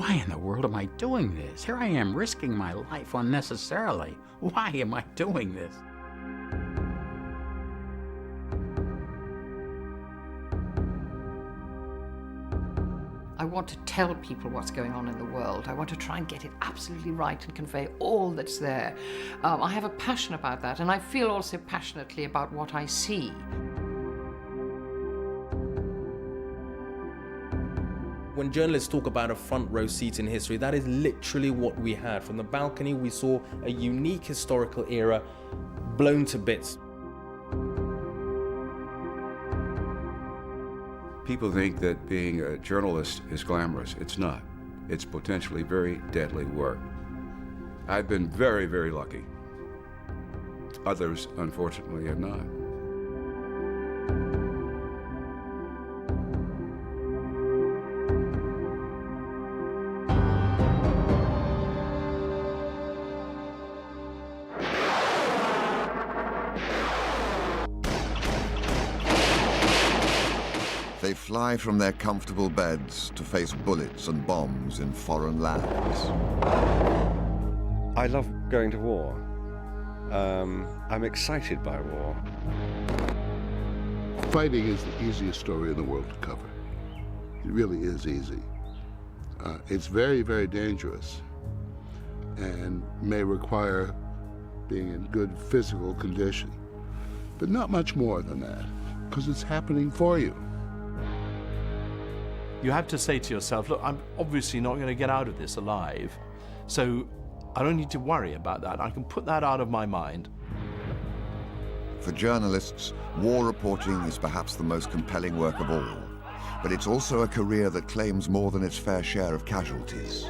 why in the world am I doing this? Here I am risking my life unnecessarily. Why am I doing this? I want to tell people what's going on in the world. I want to try and get it absolutely right and convey all that's there. I have a passion about that, and I feel also passionately about what I see. When journalists talk about a front row seat in history, that is literally what we had. From the balcony, we saw a unique historical era blown to bits. People think that being a journalist is glamorous. It's not. It's potentially very deadly work. I've been very, very lucky. Others, unfortunately, have not. They fly from their comfortable beds to face bullets and bombs in foreign lands. I love going to war. I'm excited by war. Fighting is the easiest story in the world to cover. It really is easy. It's very, very dangerous and may require being in good physical condition, but not much more than that, because it's happening for you. You have to say to yourself, look, I'm obviously not going to get out of this alive, so I don't need to worry about that. I can put that out of my mind. For journalists, war reporting is perhaps the most compelling work of all, but it's also a career that claims more than its fair share of casualties.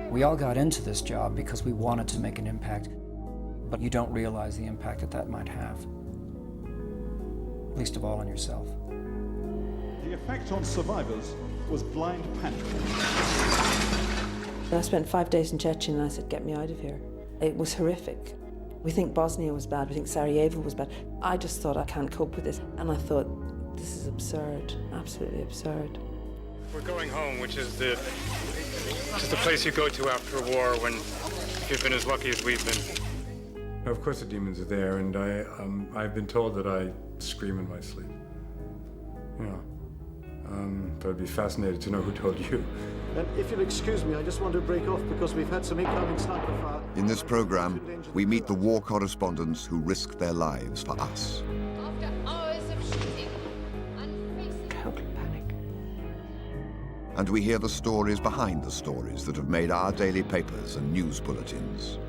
We all got into this job because we wanted to make an impact, but you don't realize the impact that that might have, least of all on yourself. The effect on survivors was blind panic. I spent 5 days in Chechnya and I said, get me out of here. It was horrific. We think Bosnia was bad, we think Sarajevo was bad. I just thought, I can't cope with this. And I thought, this is absurd, absolutely absurd. We're going home, which is the place you go to after a war when you've been as lucky as we've been. Of course the demons are there, and I've been told that I scream in my sleep. You know. But I'd be fascinated to know who told you. And if you'll excuse me, I just want to break off because we've had some incoming sniper fire. In this program, we meet the war correspondents who risked their lives for us. After hours of shooting, Total panic. And we hear the stories behind the stories that have made our daily papers and news bulletins.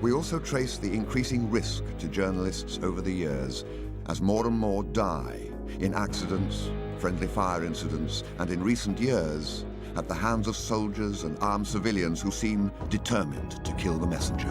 We also trace the increasing risk to journalists over the years as more and more die in accidents, friendly fire incidents, and in recent years, at the hands of soldiers and armed civilians who seem determined to kill the messenger.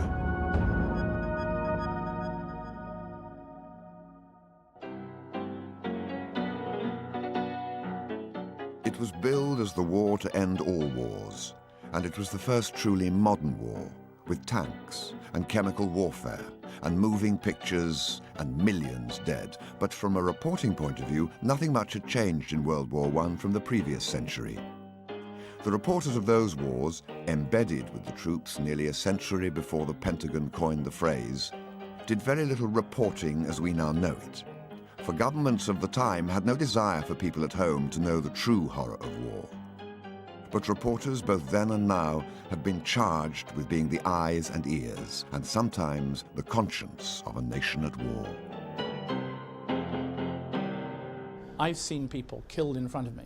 It was billed as the war to end all wars, and it was the first truly modern war, with tanks and chemical warfare and moving pictures and millions dead. But from a reporting point of view, nothing much had changed in World War I from the previous century. The reporters of those wars, embedded with the troops nearly a century before the Pentagon coined the phrase, did very little reporting as we now know it. For governments of the time had no desire for people at home to know the true horror of war. But reporters both then and now have been charged with being the eyes and ears, and sometimes the conscience of a nation at war. I've seen people killed in front of me,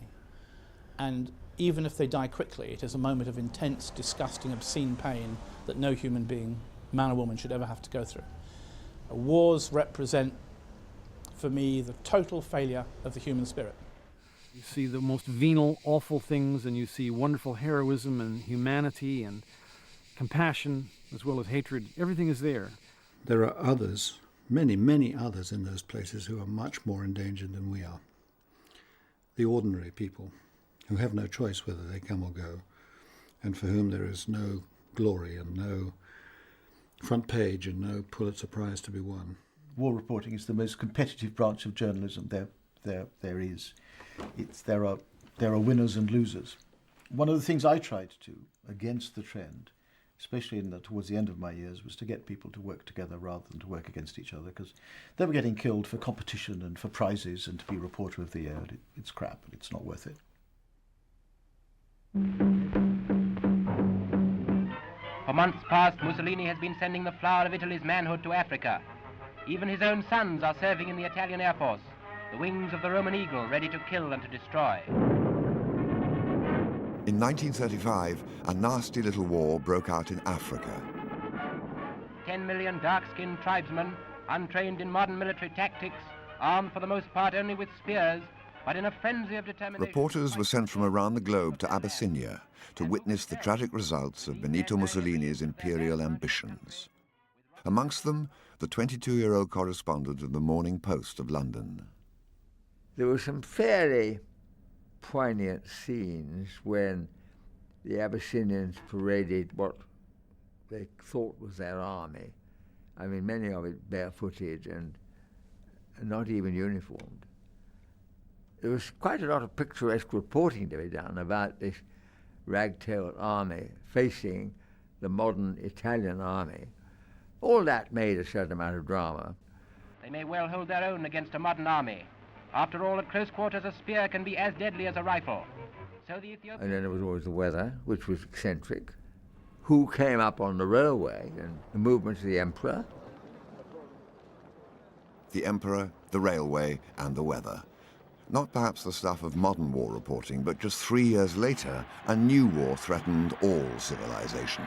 and even if they die quickly, it is a moment of intense, disgusting, obscene pain that no human being, man or woman, should ever have to go through. Wars represent, for me, the total failure of the human spirit. You see the most venal, awful things, and you see wonderful heroism and humanity and compassion, as well as hatred. Everything is there. There are others, many, many others in those places who are much more endangered than we are. The ordinary people, who have no choice whether they come or go, and for whom there is no glory and no front page and no Pulitzer Prize to be won. War reporting is the most competitive branch of journalism there is. There are winners and losers. One of the things I tried to do against the trend, especially towards the end of my years, was to get people to work together rather than to work against each other, because they were getting killed for competition and for prizes and to be reporter of the year. It's crap, and it's not worth it. For months past, Mussolini has been sending the flower of Italy's manhood to Africa. Even his own sons are serving in the Italian Air Force, the wings of the Roman eagle, ready to kill and to destroy. In 1935, a nasty little war broke out in Africa. 10 million dark-skinned tribesmen, untrained in modern military tactics, armed for the most part only with spears, but in a frenzy of determination... Reporters were sent from around the globe to Abyssinia to witness the tragic results of Benito Mussolini's imperial ambitions. Amongst them, the 22-year-old correspondent of the Morning Post of London. There were some fairly poignant scenes when the Abyssinians paraded what they thought was their army. I mean, many of it barefooted and not even uniformed. There was quite a lot of picturesque reporting to be done about this ragtail army facing the modern Italian army. All that made a certain amount of drama. They may well hold their own against a modern army. After all, at close quarters, a spear can be as deadly as a rifle. So the Ethiopians... And then there was always the weather, which was eccentric. Who came up on the railway and the movements of the emperor. The emperor, the railway, and the weather. Not perhaps the stuff of modern war reporting, but just 3 years later, a new war threatened all civilization.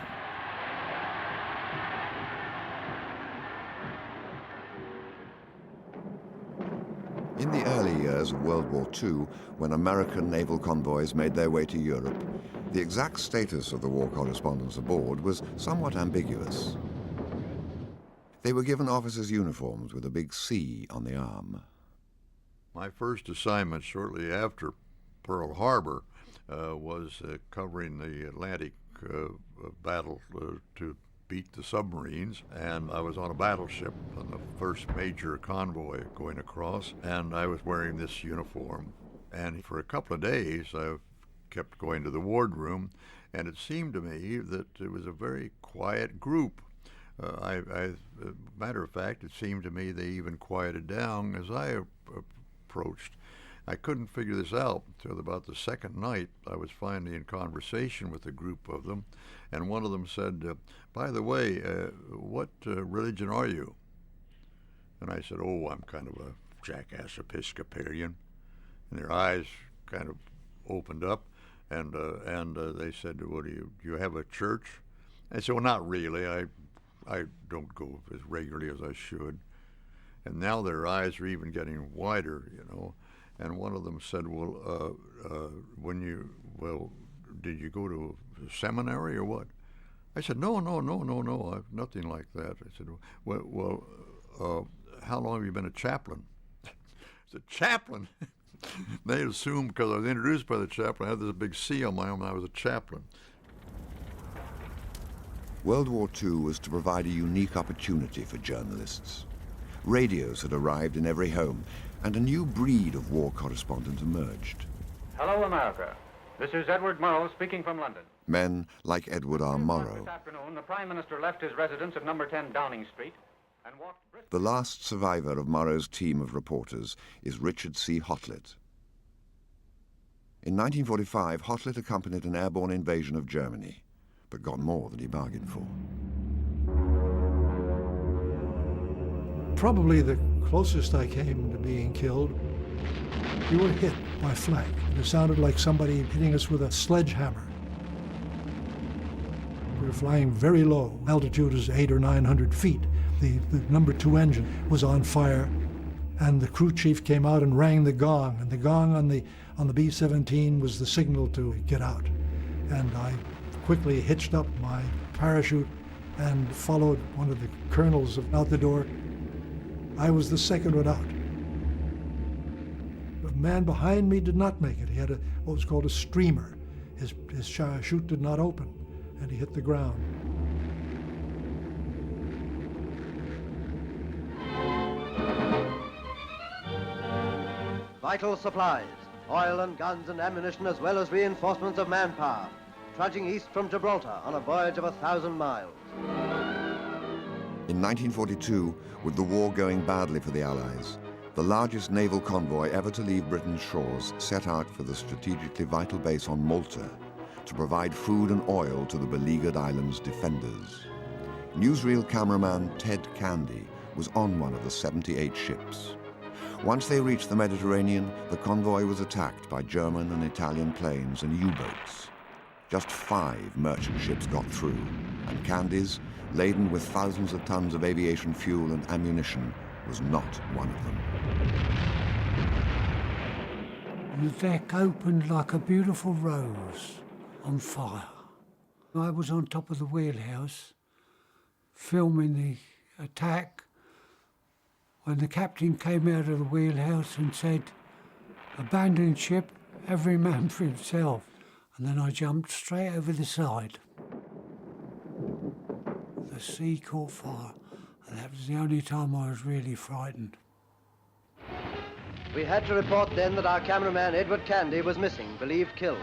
In the early years of World War II, when American naval convoys made their way to Europe, the exact status of the war correspondents aboard was somewhat ambiguous. They were given officers' uniforms with a big C on the arm. My first assignment shortly after Pearl Harbor was covering the Atlantic battle to beat the submarines, and I was on a battleship on the first major convoy going across, and I was wearing this uniform. And for a couple of days I kept going to the wardroom, and it seemed to me that it was a very quiet group. Matter of fact, it seemed to me they even quieted down as I approached. I couldn't figure this out until about the second night. I was finally in conversation with a group of them, and one of them said, by the way, what religion are you? And I said, oh, I'm kind of a jackass Episcopalian. And their eyes kind of opened up, and they said, well, do you have a church? I said, well, not really. I don't go as regularly as I should. And now their eyes are even getting wider, you know. And one of them said, well, did you go to a seminary or what? I said, no, I've nothing like that. I said, how long have you been a chaplain? I said, chaplain? They assumed because I was introduced by the chaplain, I had this big C on my arm, and I was a chaplain. World War II was to provide a unique opportunity for journalists. Radios had arrived in every home, and a new breed of war correspondent emerged. Hello, America. This is Edward Murrow speaking from London. Men like Edward R. Murrow. This afternoon, the Prime Minister left his residence at number 10 Downing Street and walked... The last survivor of Murrow's team of reporters is Richard C. Hotlet. In 1945, Hotlet accompanied an airborne invasion of Germany, but got more than he bargained for. Probably the closest I came to being killed, we were hit by flak. It sounded like somebody hitting us with a sledgehammer. We were flying very low. Altitude is 800 or 900 feet. The number 2 engine was on fire, and the crew chief came out and rang the gong, and the gong on the B-17 was the signal to get out. And I quickly hitched up my parachute and followed one of the colonels out the door. I was the second one out. The man behind me did not make it. He had what was called a streamer. His chute did not open, and he hit the ground. Vital supplies, Oil and guns and ammunition as well as reinforcements of manpower, trudging east from Gibraltar on a voyage of 1,000 miles. In 1942, with the war going badly for the Allies, the largest naval convoy ever to leave Britain's shores set out for the strategically vital base on Malta to provide food and oil to the beleaguered island's defenders. Newsreel cameraman Ted Candy was on one of the 78 ships. Once they reached the Mediterranean, the convoy was attacked by German and Italian planes and U-boats. Just 5 merchant ships got through, and Candy's, laden with thousands of tons of aviation fuel and ammunition, was not one of them. The deck opened like a beautiful rose on fire. I was on top of the wheelhouse, filming the attack, when the captain came out of the wheelhouse and said, "Abandon ship, every man for himself." And then I jumped straight over the side. The sea caught fire, and that was the only time I was really frightened. We had to report then that our cameraman Edward Candy was missing, believed killed.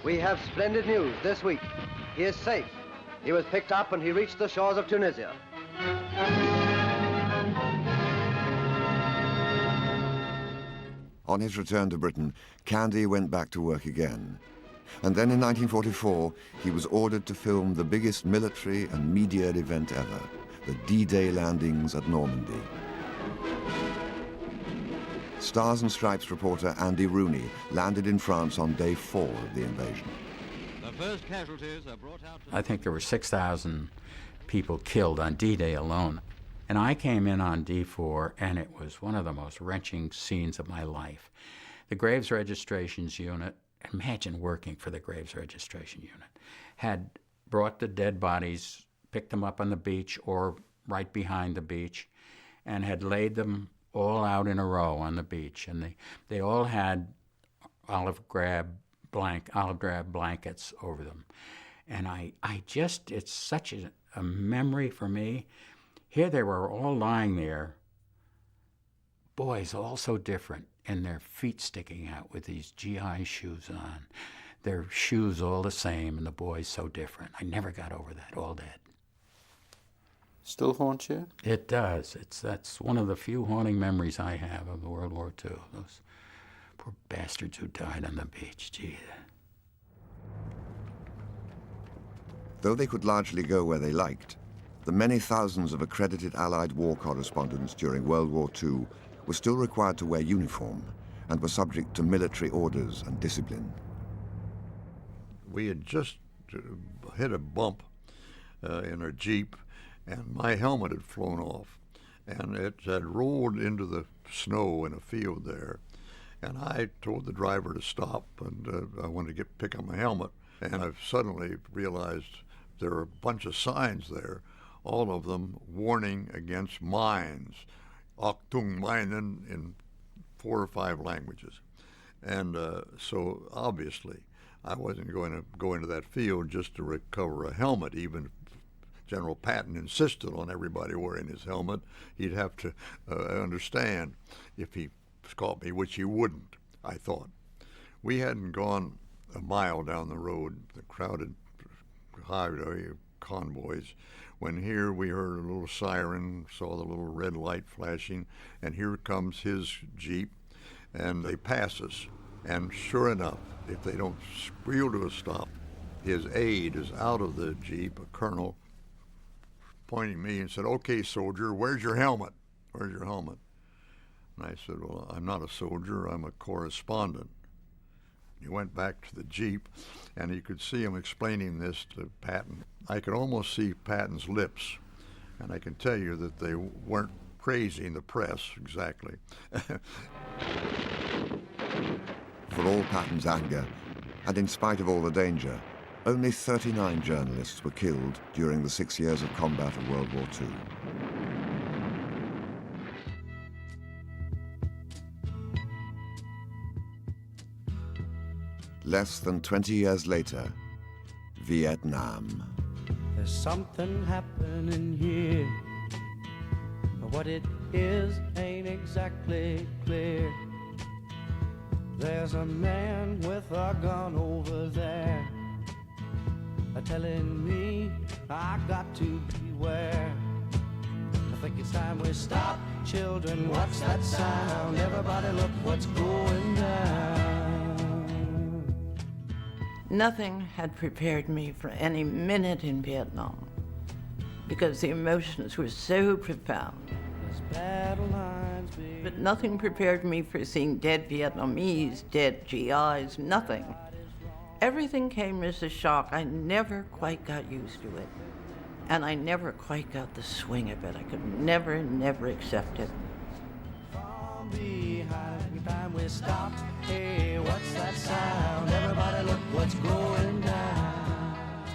We have splendid news this week. He is safe. He was picked up and he reached the shores of Tunisia. On his return to Britain, Candy went back to work again. And then in 1944, he was ordered to film the biggest military and media event ever, the D-Day landings at Normandy. Stars and Stripes reporter Andy Rooney landed in France on day 4 of the invasion. The first casualties are brought out. I think there were 6,000 people killed on D-Day alone. And I came in on D4, and it was one of the most wrenching scenes of my life. The Graves Registrations Unit, imagine working for the Graves Registration Unit, had brought the dead bodies, picked them up on the beach or right behind the beach, and had laid them all out in a row on the beach. And they all had olive drab blankets over them. And I just, it's such a memory for me. Here they were all lying there, boys all so different, and their feet sticking out with these GI shoes on. Their shoes all the same, and the boys so different. I never got over that, all dead. Still haunts you? It does. That's one of the few haunting memories I have of World War II. Those poor bastards who died on the beach, gee. Though they could largely go where they liked, the many thousands of accredited Allied war correspondents during World War II were still required to wear uniform and were subject to military orders and discipline. We had just hit a bump in our Jeep, and my helmet had flown off, and it had rolled into the snow in a field there. And I told the driver to stop, and I wanted to pick up my helmet. And I suddenly realized there were a bunch of signs there, all of them warning against mines, Achtung Minen, in 4 or 5 languages. And so obviously I wasn't going to go into that field just to recover a helmet. Even General Patton insisted on everybody wearing his helmet. He'd have to understand if he caught me, which he wouldn't, I thought. We hadn't gone a mile down the road, the crowded highway convoys, when here we heard a little siren, saw the little red light flashing, and here comes his Jeep, and they pass us. And sure enough, if they don't squeal to a stop, his aide is out of the Jeep, a colonel, pointing at me and said, "Okay, soldier, where's your helmet? Where's your helmet?" And I said, "Well, I'm not a soldier, I'm a correspondent." He went back to the Jeep, and you could see him explaining this to Patton. I could almost see Patton's lips, and I can tell you that they weren't praising the press exactly. For all Patton's anger, and in spite of all the danger, only 39 journalists were killed during the 6 years of combat of World War II. Less than 20 years later, Vietnam. There's something happening here. What it is ain't exactly clear. There's a man with a gun over there, telling me I got to beware. I think it's time we stop, children. What's that sound? Everybody look what's going down. Nothing had prepared me for any minute in Vietnam because the emotions were so profound. But nothing prepared me for seeing dead Vietnamese, dead GIs, nothing. Everything came as a shock. I never quite got used to it. And I never quite got the swing of it. I could never accept it. Time we stop. Hey, what's that sound? Everybody look what's going down.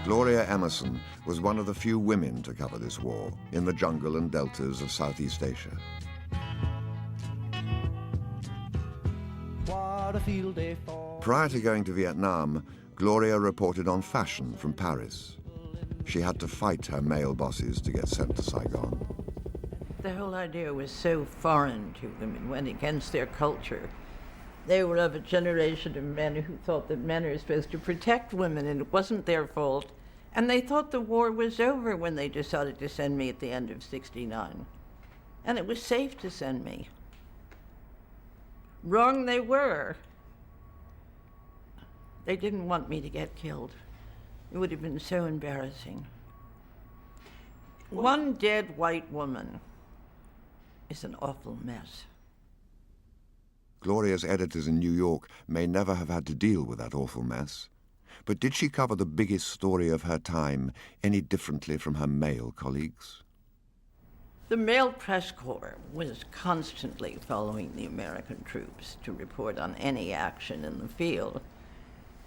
Gloria Emerson was one of the few women to cover this war in the jungle and deltas of Southeast Asia. What a field day for. Prior to going to Vietnam, Gloria reported on fashion from Paris. She had to fight her male bosses to get sent to Saigon. The whole idea was so foreign to them and went against their culture. They were of a generation of men who thought that men are supposed to protect women and it wasn't their fault. And they thought the war was over when they decided to send me at the end of '69. And it was safe to send me. Wrong they were. They didn't want me to get killed. It would have been so embarrassing. One dead white woman is an awful mess. Gloria's editors in New York may never have had to deal with that awful mess. But did she cover the biggest story of her time any differently from her male colleagues? The male press corps was constantly following the American troops to report on any action in the field,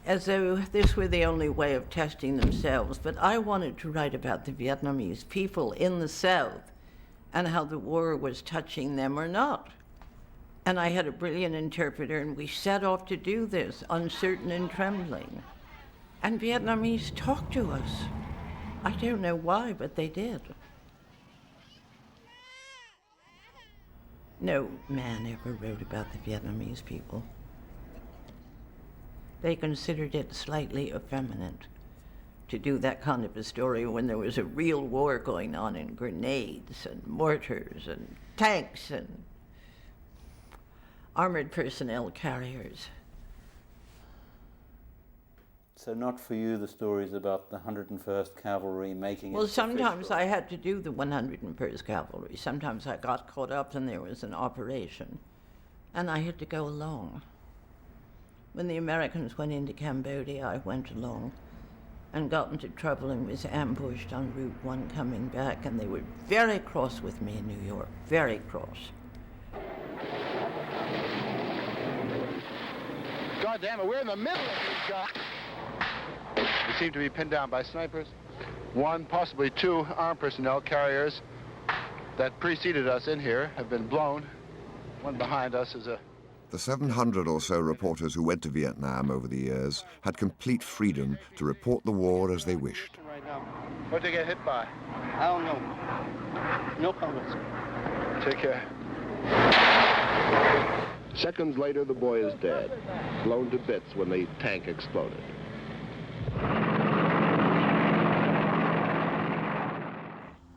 as though this were the only way of testing themselves. But I wanted to write about the Vietnamese people in the South and how the war was touching them or not. And I had a brilliant interpreter, and we set off to do this, uncertain and trembling. And Vietnamese talked to us. I don't know why, but they did. No man ever wrote about the Vietnamese people. They considered it slightly effeminate to do that kind of a story when there was a real war going on in grenades and mortars and tanks and armored personnel carriers. So not for you the stories about the 101st Cavalry making it. Well, sometimes I had to do the 101st Cavalry. Sometimes I got caught up and there was an operation, and I had to go along. When the Americans went into Cambodia, I went along and got into trouble and was ambushed on Route 1 coming back, and they were very cross with me in New York, very cross. God damn it, we're in the middle of these guys. We seem to be pinned down by snipers. One, possibly two armed personnel carriers that preceded us in here have been blown. One behind us is a... The 700 or so reporters who went to Vietnam over the years had complete freedom to report the war as they wished. Right now. What'd they get hit by? I don't know. No comments. Take care. Seconds later, the boy is dead, blown to bits when the tank exploded.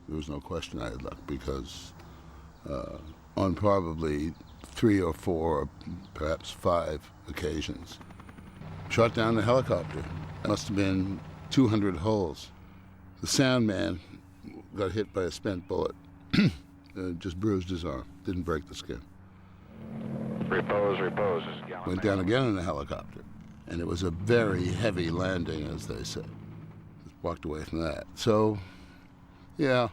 There was no question I had luck because on probably 3 or 4, or perhaps 5 occasions, shot down the helicopter. Must have been 200 holes. The sound man got hit by a spent bullet, just bruised his arm, didn't break the skin. Repose. Went down again in a helicopter, and it was a very heavy landing, as they said. Walked away from that. So, yeah,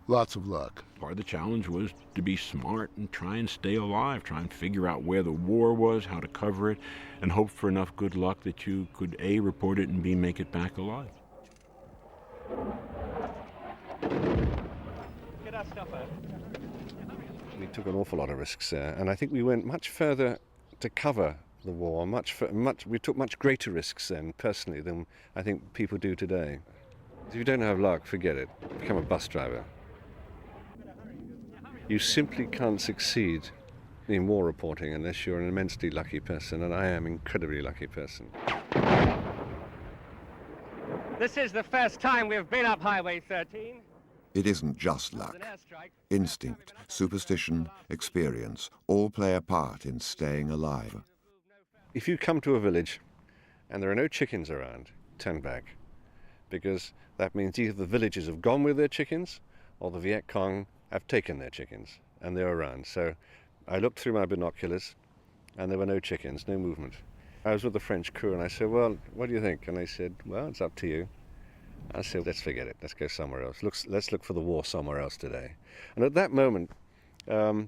lots of luck. Part of the challenge was to be smart and try and stay alive, try and figure out where the war was, how to cover it, and hope for enough good luck that you could A, report it, and B, make it back alive. Get our stuff out. We took an awful lot of risks there, and I think we went much further to cover the war. We took much greater risks then, personally, than I think people do today. If you don't have luck, forget it. Become a bus driver. You simply can't succeed in war reporting unless you're an immensely lucky person, and I am an incredibly lucky person. This is the first time we've been up Highway 13. It isn't just luck. Instinct, superstition, experience all play a part in staying alive. If you come to a village and there are no chickens around, turn back, because that means either the villagers have gone with their chickens or the Viet Cong have taken their chickens and they're around. So I looked through my binoculars and there were no chickens, no movement. I was with the French crew and I said, well, what do you think? And they said, well, it's up to you. I said, let's forget it. Let's go somewhere else. Let's look for the war somewhere else today. And at that moment, a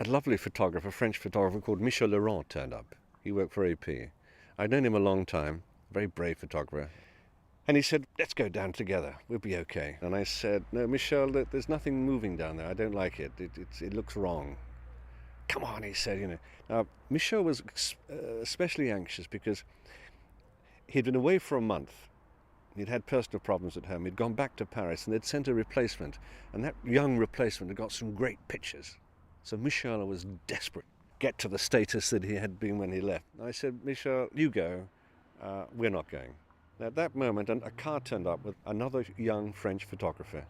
lovely photographer, a French photographer called Michel Laurent turned up. He worked for AP. I'd known him a long time, a very brave photographer. And he said, let's go down together. We'll be okay. And I said, no, Michel, there's nothing moving down there. I don't like it. It looks wrong. Come on, he said, you know. Now, Michel was especially anxious because he'd been away for a month. He'd had personal problems at home. He'd gone back to Paris and they'd sent a replacement. And that young replacement had got some great pictures. So Michel was desperate to get to the status that he had been when he left. And I said, Michel, you go. We're not going. At that moment, a car turned up with another young French photographer.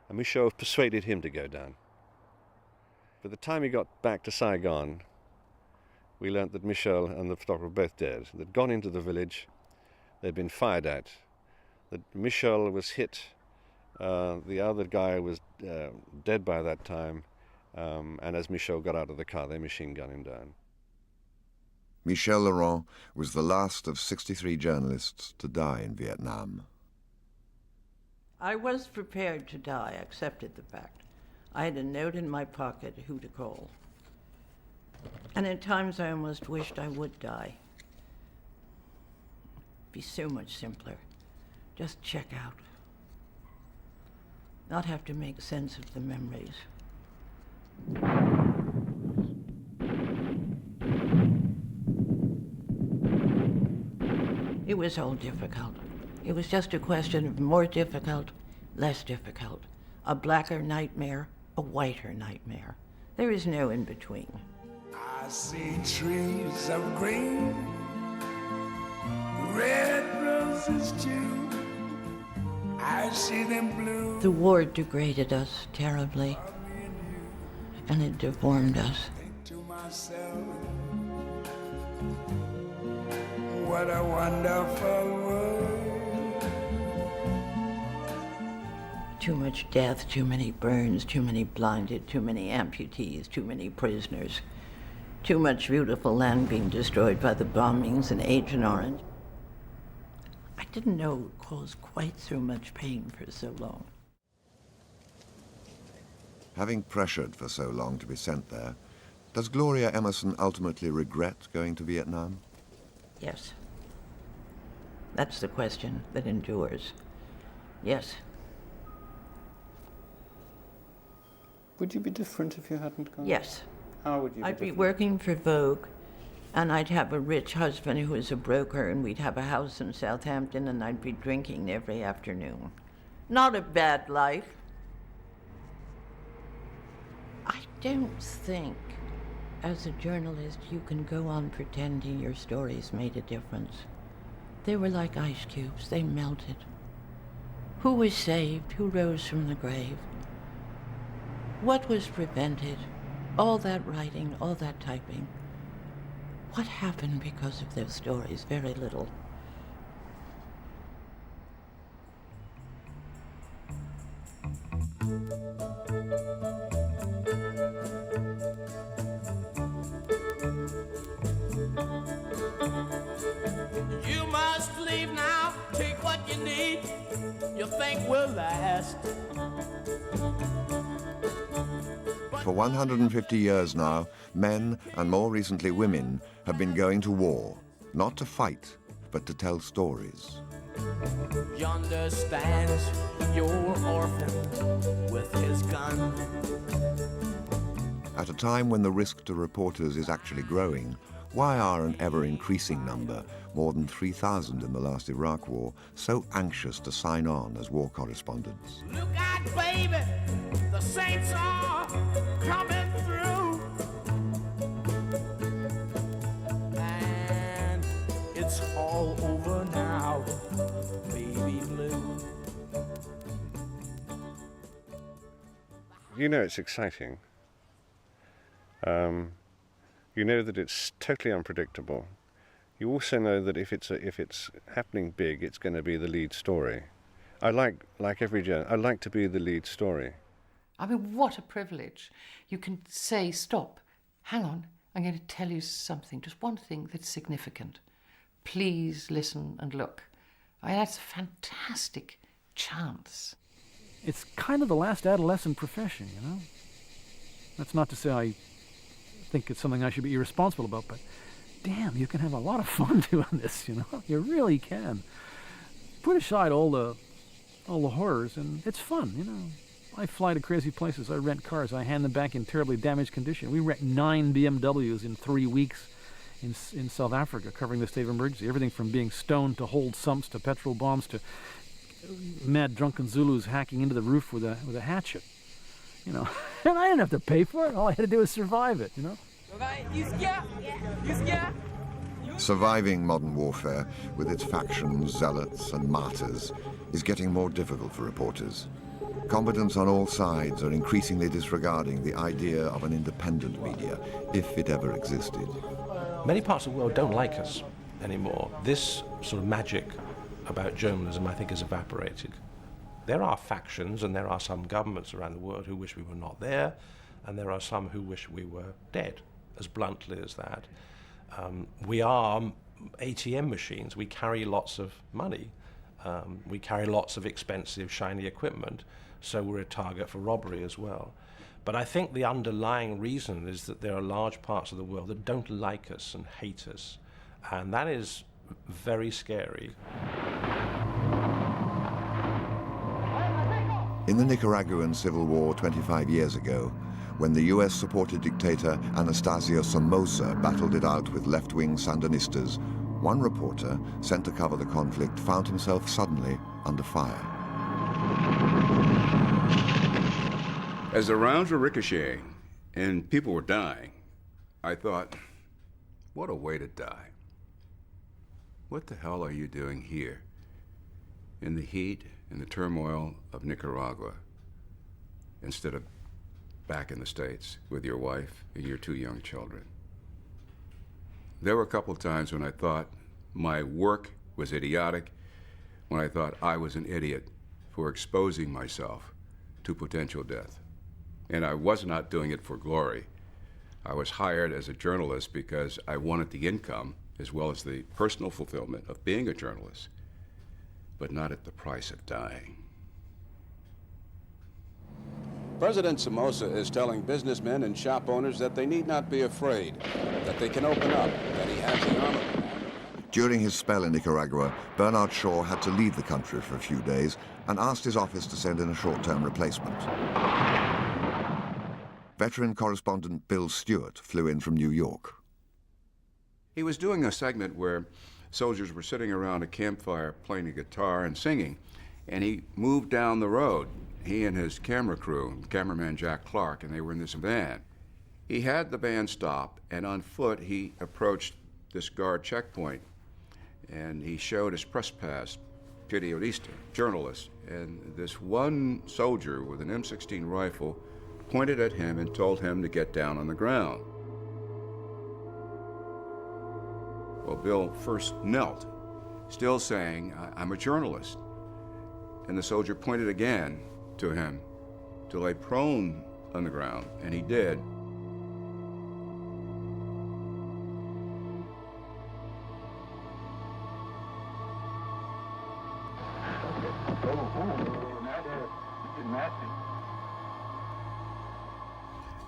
And Michel persuaded him to go down. By the time he got back to Saigon, we learnt that Michel and the photographer were both dead. They'd gone into the village, they'd been fired at, that Michel was hit, the other guy was dead by that time, and as Michel got out of the car, they machine-gunned him down. Michel Laurent was the last of 63 journalists to die in Vietnam. I was prepared to die, I accepted the fact. I had a note in my pocket who to call. And at times I almost wished I would die. It'd be so much simpler. Just check out. Not have to make sense of the memories. It was all difficult. It was just a question of more difficult, less difficult. A blacker nightmare, a whiter nightmare. There is no in between. I see trees of green, red roses too. I see them blue. The war degraded us terribly, and it deformed us. To myself, what a wonderful world. Too much death, too many burns, too many blinded, too many amputees, too many prisoners. Too much beautiful land being destroyed by the bombings and Agent Orange. I didn't know it would cause quite so much pain for so long. Having pressured for so long to be sent there, does Gloria Emerson ultimately regret going to Vietnam? Yes. That's the question that endures. Yes. Would you be different if you hadn't gone? Yes. How would you I'd be different? working for Vogue, and I'd have a rich husband who was a broker, and we'd have a house in Southampton, and I'd be drinking every afternoon. Not a bad life. I don't think, as a journalist, you can go on pretending your stories made a difference. They were like ice cubes. They melted. Who was saved? Who rose from the grave? What was prevented? All that writing, all that typing. What happened because of those stories? Very little. You must leave now, take what you need, you think will last. For 150 years now, men, and more recently women, have been going to war, not to fight, but to tell stories. Yonder stands your orphan with his gun. At a time when the risk to reporters is actually growing, why are an ever-increasing number, more than 3,000 in the last Iraq War, so anxious to sign on as war correspondents? Look out, baby, the saints are coming through. You know it's exciting. You know that it's totally unpredictable. You also know that if it's happening big, it's going to be the lead story. I like every journalist, I like to be the lead story. I mean, what a privilege. You can say, stop, hang on, I'm going to tell you something, just one thing that's significant. Please listen and look. I mean, that's a fantastic chance. It's kind of the last adolescent profession, you know? That's not to say I think it's something I should be irresponsible about, but damn, you can have a lot of fun doing this, you know? You really can. Put aside all the horrors, and it's fun, you know? I fly to crazy places, I rent cars, I hand them back in terribly damaged condition. We rent 9 BMWs in 3 weeks in South Africa, covering the state of emergency. Everything from being stoned to hold sumps to petrol bombs to mad drunken Zulus hacking into the roof with a hatchet. You know, and I didn't have to pay for it. All I had to do was survive it, you know? You scared? You scared? Surviving modern warfare, with its factions, zealots and martyrs, is getting more difficult for reporters. Combatants on all sides are increasingly disregarding the idea of an independent media, if it ever existed. Many parts of the world don't like us anymore. This sort of magic about journalism, I think, has evaporated. There are factions, and there are some governments around the world who wish we were not there, and there are some who wish we were dead, as bluntly as that. We are ATM machines. We carry lots of money. We carry lots of expensive, shiny equipment, so we're a target for robbery as well. But I think the underlying reason is that there are large parts of the world that don't like us and hate us, and that is very scary. In the Nicaraguan Civil War 25 years ago, when the US-supported dictator Anastasio Somoza battled it out with left-wing Sandinistas, one reporter sent to cover the conflict found himself suddenly under fire. As the rounds were ricocheting and people were dying, I thought, what a way to die. What the hell are you doing here? In the heat and the turmoil of Nicaragua, instead of back in the States with your wife and your 2 young children. There were a couple of times when I thought my work was idiotic, when I thought I was an idiot for exposing myself to potential death. And I was not doing it for glory. I was hired as a journalist because I wanted the income as well as the personal fulfillment of being a journalist, but not at the price of dying. President Somoza is telling businessmen and shop owners that they need not be afraid, that they can open up, that he has the armor. During his spell in Nicaragua, Bernard Shaw had to leave the country for a few days and asked his office to send in a short-term replacement. Veteran correspondent Bill Stewart flew in from New York. He was doing a segment where soldiers were sitting around a campfire playing a guitar and singing, and he moved down the road, he and his camera crew, cameraman Jack Clark, and they were in this van. He had the band stop, and on foot he approached this guard checkpoint, and he showed his press pass, periodista, journalist, and this one soldier with an M16 rifle pointed at him and told him to get down on the ground. Well, Bill first knelt, still saying, I'm a journalist. And the soldier pointed again to him to lay prone on the ground, and he did.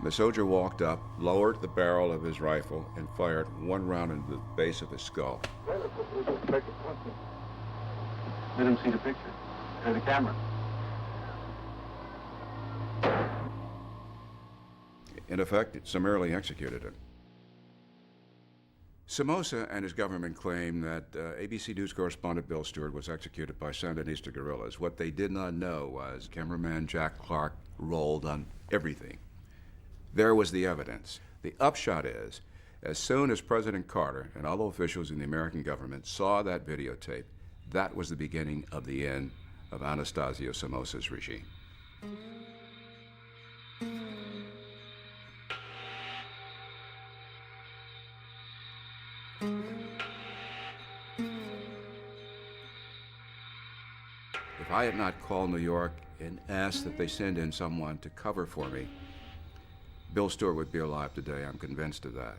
The soldier walked up, lowered the barrel of his rifle, and fired one round into the base of his skull. Let him see the picture. There's the camera. In effect, it summarily executed him. Somoza and his government claim that ABC News correspondent Bill Stewart was executed by Sandinista guerrillas. What they did not know was cameraman Jack Clark rolled on everything. There was the evidence. The upshot is, as soon as President Carter and all officials in the American government saw that videotape, that was the beginning of the end of Anastasio Somoza's regime. If I had not called New York and asked that they send in someone to cover for me, Bill Stewart would be alive today. I'm convinced of that.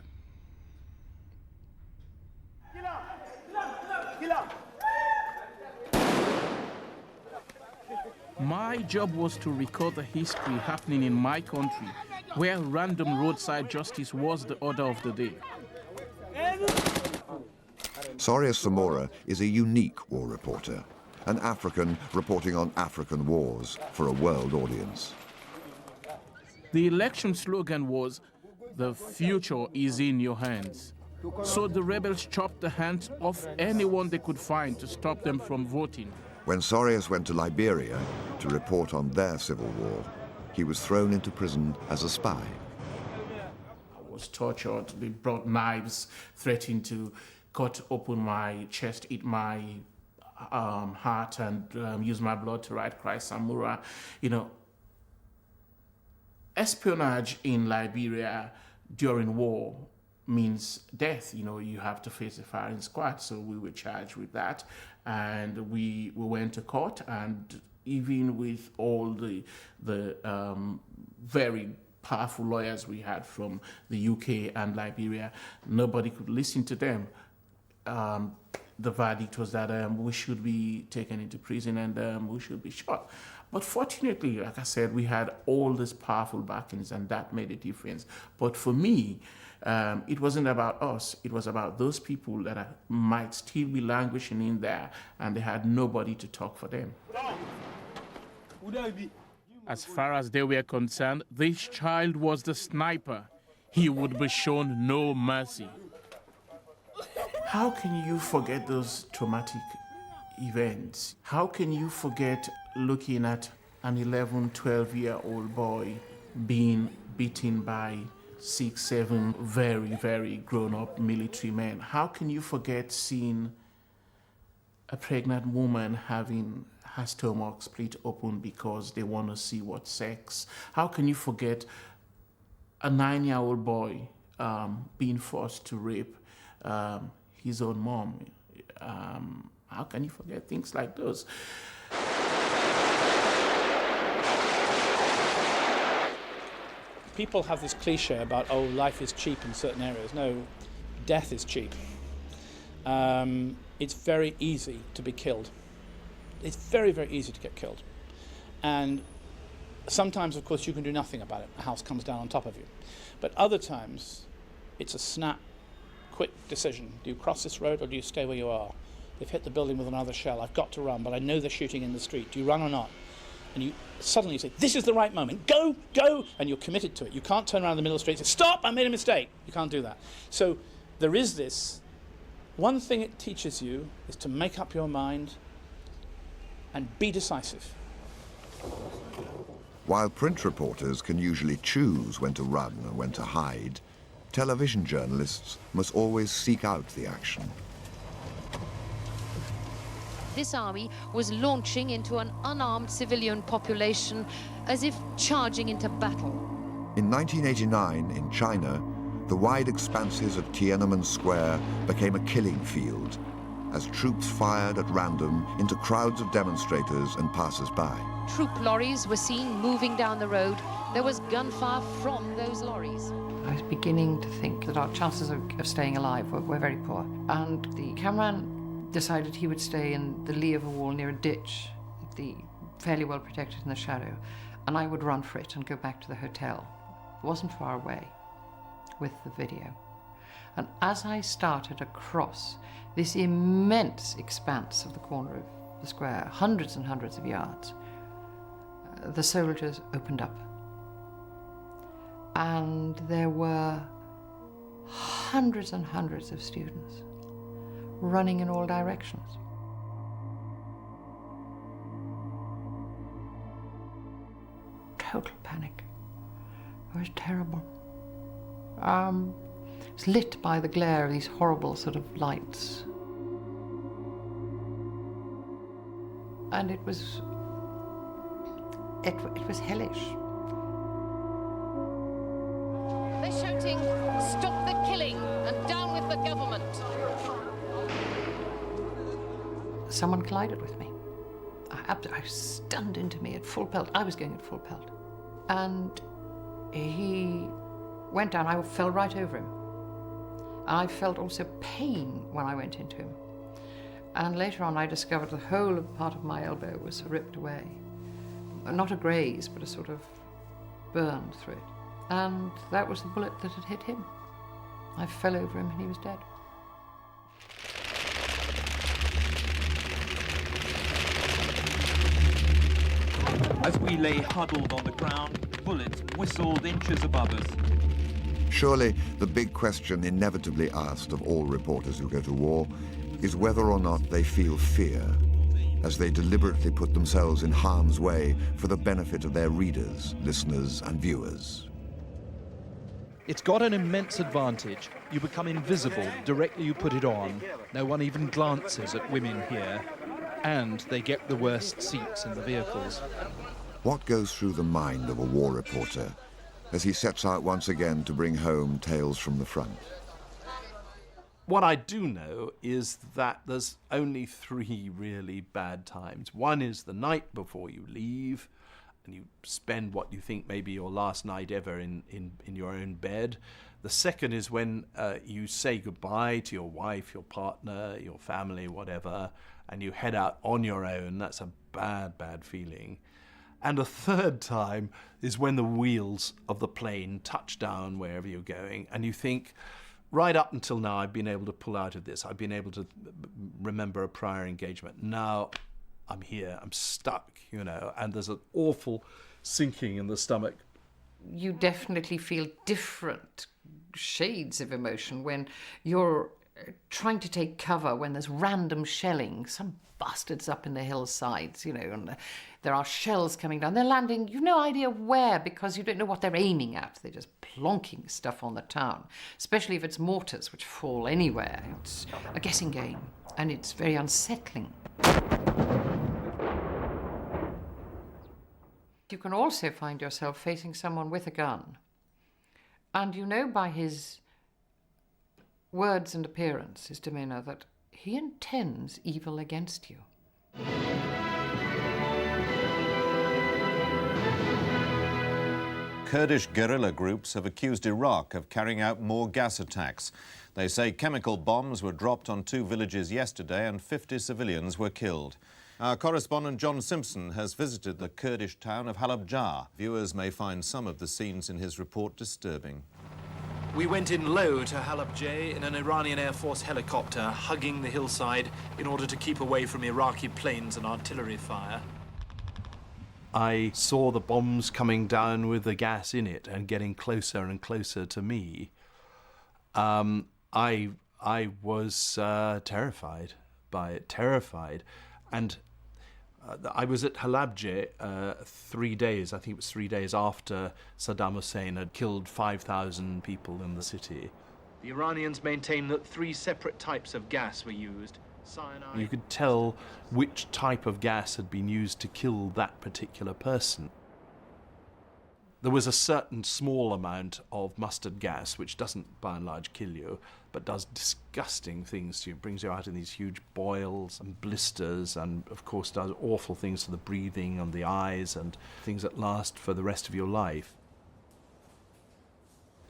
My job was to record the history happening in my country, where random roadside justice was the order of the day. Sorius Samora is a unique war reporter, an African reporting on African wars for a world audience. The election slogan was, "The future is in your hands." So the rebels chopped the hands off anyone they could find to stop them from voting. When Sorius went to Liberia to report on their civil war, he was thrown into prison as a spy. I was tortured. They brought knives, threatened to cut open my chest, eat my heart, and use my blood to write Christ Samura. You know, espionage in Liberia during war means death. You know, you have to face a firing squad. So we were charged with that, and we went to court. And even with all the very powerful lawyers we had from the UK and Liberia, nobody could listen to them. The verdict was that we should be taken into prison and we should be shot. But fortunately, like I said, we had all these powerful backings, and that made a difference. But for me, it wasn't about us. It was about those people that might still be languishing in there, and they had nobody to talk for them. As far as they were concerned, this child was the sniper. He would be shown no mercy. How can you forget those traumatic events? How can you forget looking at an 11, 12-year-old boy being beaten by 6, 7 very, very grown-up military men? How can you forget seeing a pregnant woman having her stomach split open because they want to see what sex? How can you forget a 9-year-old boy being forced to rape his own mom? How can you forget things like those? People have this cliche about, oh, life is cheap in certain areas. No, death is cheap. It's very easy to be killed. It's very, very easy to get killed. And sometimes, of course, you can do nothing about it. A house comes down on top of you. But other times, it's a snap, quick decision. Do you cross this road or do you stay where you are? They've hit the building with another shell. I've got to run, but I know they're shooting in the street. Do you run or not? And you suddenly say, this is the right moment. Go, go! And you're committed to it. You can't turn around in the middle of the street and say, stop, I made a mistake. You can't do that. So there is this. One thing it teaches you is to make up your mind and be decisive. While print reporters can usually choose when to run and when to hide, television journalists must always seek out the action. This army was launching into an unarmed civilian population as if charging into battle. In 1989, in China, the wide expanses of Tiananmen Square became a killing field as troops fired at random into crowds of demonstrators and passers-by. Troop lorries were seen moving down the road. There was gunfire from those lorries. I was beginning to think that our chances of staying alive were very poor. And the cameraman decided he would stay in the lee of a wall near a ditch, fairly well protected in the shadow, and I would run for it and go back to the hotel. It wasn't far away with the video. And as I started across this immense expanse of the corner of the square, hundreds and hundreds of yards, the soldiers opened up. And there were hundreds and hundreds of students running in all directions. Total panic. It was terrible. It was lit by the glare of these horrible sort of lights. And it was hellish. government. Someone collided with me. I was stunned into me at full pelt. I was going at full pelt. And he went down. I fell right over him. I felt also pain when I went into him. And later on I discovered the whole of part of my elbow was ripped away. Not a graze, but a sort of burn through it. And that was the bullet that had hit him. I fell over him and he was dead. As we lay huddled on the ground, bullets whistled inches above us. Surely the big question inevitably asked of all reporters who go to war is whether or not they feel fear as they deliberately put themselves in harm's way for the benefit of their readers, listeners, and viewers. It's got an immense advantage. You become invisible directly you put it on. No one even glances at women here. And they get the worst seats in the vehicles. What goes through the mind of a war reporter as he sets out once again to bring home tales from the front? What I do know is that there's only 3 really bad times. One is the night before you leave, and you spend what you think may be your last night ever in your own bed. The second is when you say goodbye to your wife, your partner, your family, whatever, and you head out on your own. That's a bad, bad feeling. And a third time is when the wheels of the plane touch down wherever you're going, and you think, right up until now, I've been able to pull out of this. I've been able to remember a prior engagement. Now I'm here, I'm stuck, you know, and there's an awful sinking in the stomach. You definitely feel different shades of emotion when you're trying to take cover when there's random shelling. Some bastards up in the hillsides, you know, and there are shells coming down. They're landing, you've no idea where, because you don't know what they're aiming at. They're just plonking stuff on the town, especially if it's mortars, which fall anywhere. It's a guessing game, and it's very unsettling. You can also find yourself facing someone with a gun, and you know by his words and appearance, his demeanour, that he intends evil against you. Kurdish guerrilla groups have accused Iraq of carrying out more gas attacks. They say chemical bombs were dropped on 2 villages yesterday and 50 civilians were killed. Our correspondent John Simpson has visited the Kurdish town of Halabja. Viewers may find some of the scenes in his report disturbing. We went in low to Halabja in an Iranian Air Force helicopter, hugging the hillside in order to keep away from Iraqi planes and artillery fire. I saw the bombs coming down with the gas in it and getting closer and closer to me. I was terrified by it, terrified. And I was at Halabja 3 days, I think it was 3 days after Saddam Hussein had killed 5,000 people in the city. The Iranians maintain that 3 separate types of gas were used. Cyanide. You could tell which type of gas had been used to kill that particular person. There was a certain small amount of mustard gas, which doesn't by and large kill you, but does disgusting things to you. It brings you out in these huge boils and blisters, and of course does awful things to the breathing and the eyes and things that last for the rest of your life.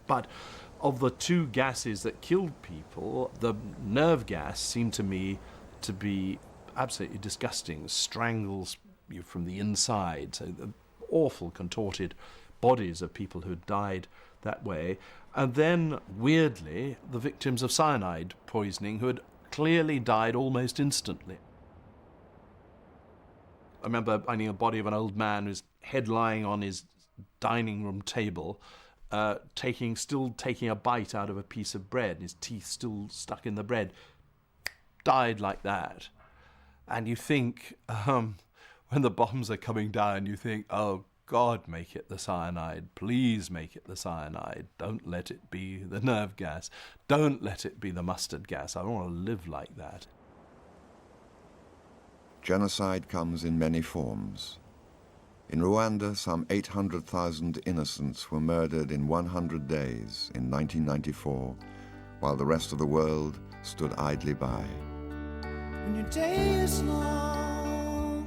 But of the 2 gases that killed people, the nerve gas seemed to me to be absolutely disgusting. It strangles you from the inside. So the awful contorted bodies of people who had died that way. And then, weirdly, the victims of cyanide poisoning who had clearly died almost instantly. I remember finding a body of an old man whose head lying on his dining room table, still taking a bite out of a piece of bread, his teeth still stuck in the bread, died like that. And you think, when the bombs are coming down, you think, oh, God, make it the cyanide. Please make it the cyanide. Don't let it be the nerve gas. Don't let it be the mustard gas. I don't want to live like that. Genocide comes in many forms. In Rwanda, some 800,000 innocents were murdered in 100 days in 1994, while the rest of the world stood idly by. When your day is long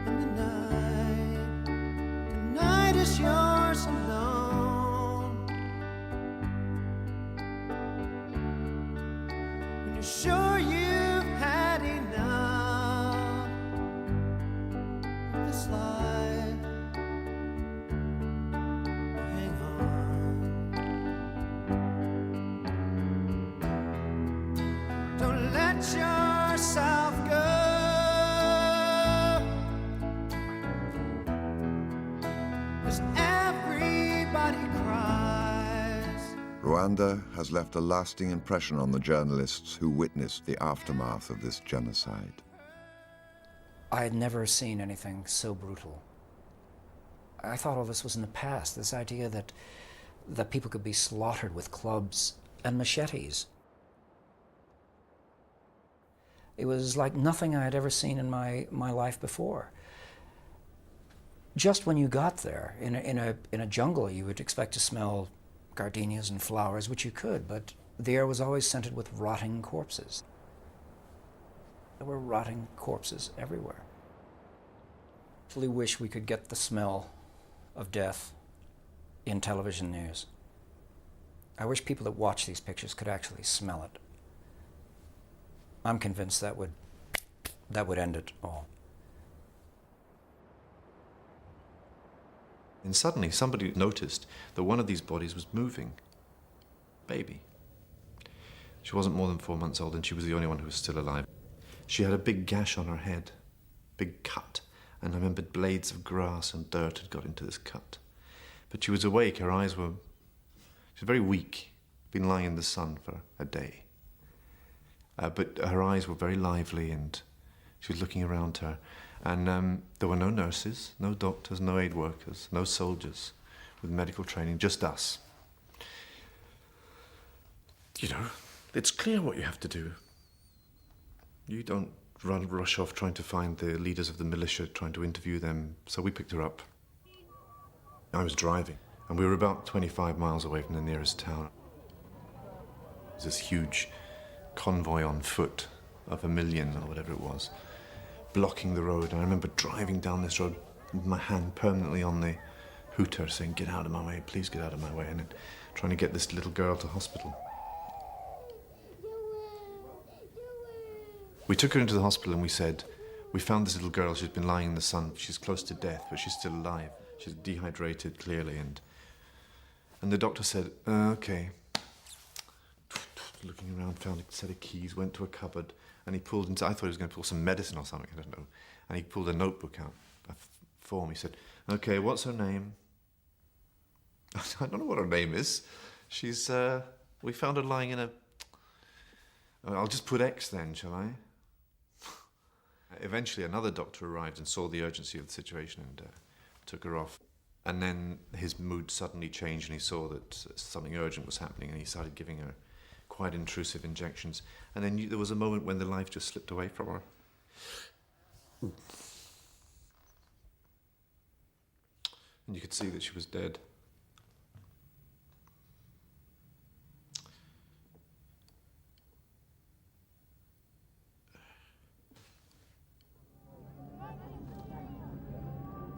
and the night is yours alone. When you're sure you've had enough of this life, hang on. Don't let yourself go. 'Cause everybody cries. Rwanda has left a lasting impression on the journalists who witnessed the aftermath of this genocide. I had never seen anything so brutal. I thought all this was in the past, this idea that people could be slaughtered with clubs and machetes. It was like nothing I had ever seen in my life before. Just when you got there, in a jungle, you would expect to smell gardenias and flowers, which you could, but the air was always scented with rotting corpses. There were rotting corpses everywhere. I actually wish we could get the smell of death in television news. I wish people that watch these pictures could actually smell it. I'm convinced that would end it all. And suddenly somebody noticed that one of these bodies was moving. Baby. She wasn't more than 4 months old, and she was the only one who was still alive. She had a big gash on her head, big cut, and I remembered blades of grass and dirt had got into this cut. But she was awake, she was very weak, been lying in the sun for a day. But her eyes were very lively, and she was looking around her. And there were no nurses, no doctors, no aid workers, no soldiers with medical training, just us. You know, it's clear what you have to do. You don't rush off trying to find the leaders of the militia, trying to interview them. So we picked her up. I was driving, and we were about 25 miles away from the nearest town. There was this huge convoy on foot of 1 million or whatever it was, blocking the road. And I remember driving down this road with my hand permanently on the hooter, saying, "Get out of my way, please get out of my way," and then trying to get this little girl to hospital. We took her into the hospital and we said, "We found this little girl, she's been lying in the sun, she's close to death, but she's still alive. She's dehydrated, clearly," and the doctor said, "Okay." Looking around, found a set of keys, went to a cupboard, and he pulled into, I thought he was going to pull some medicine or something, I don't know, and he pulled a notebook out, a form. He said, "Okay, what's her name?" I don't know what her name is. She's, we found her lying in a, I'll just put X then, shall I? Eventually another doctor arrived and saw the urgency of the situation and took her off. And then his mood suddenly changed and he saw that something urgent was happening and he started giving her quite intrusive injections. And then there was a moment when the life just slipped away from her. And you could see that she was dead.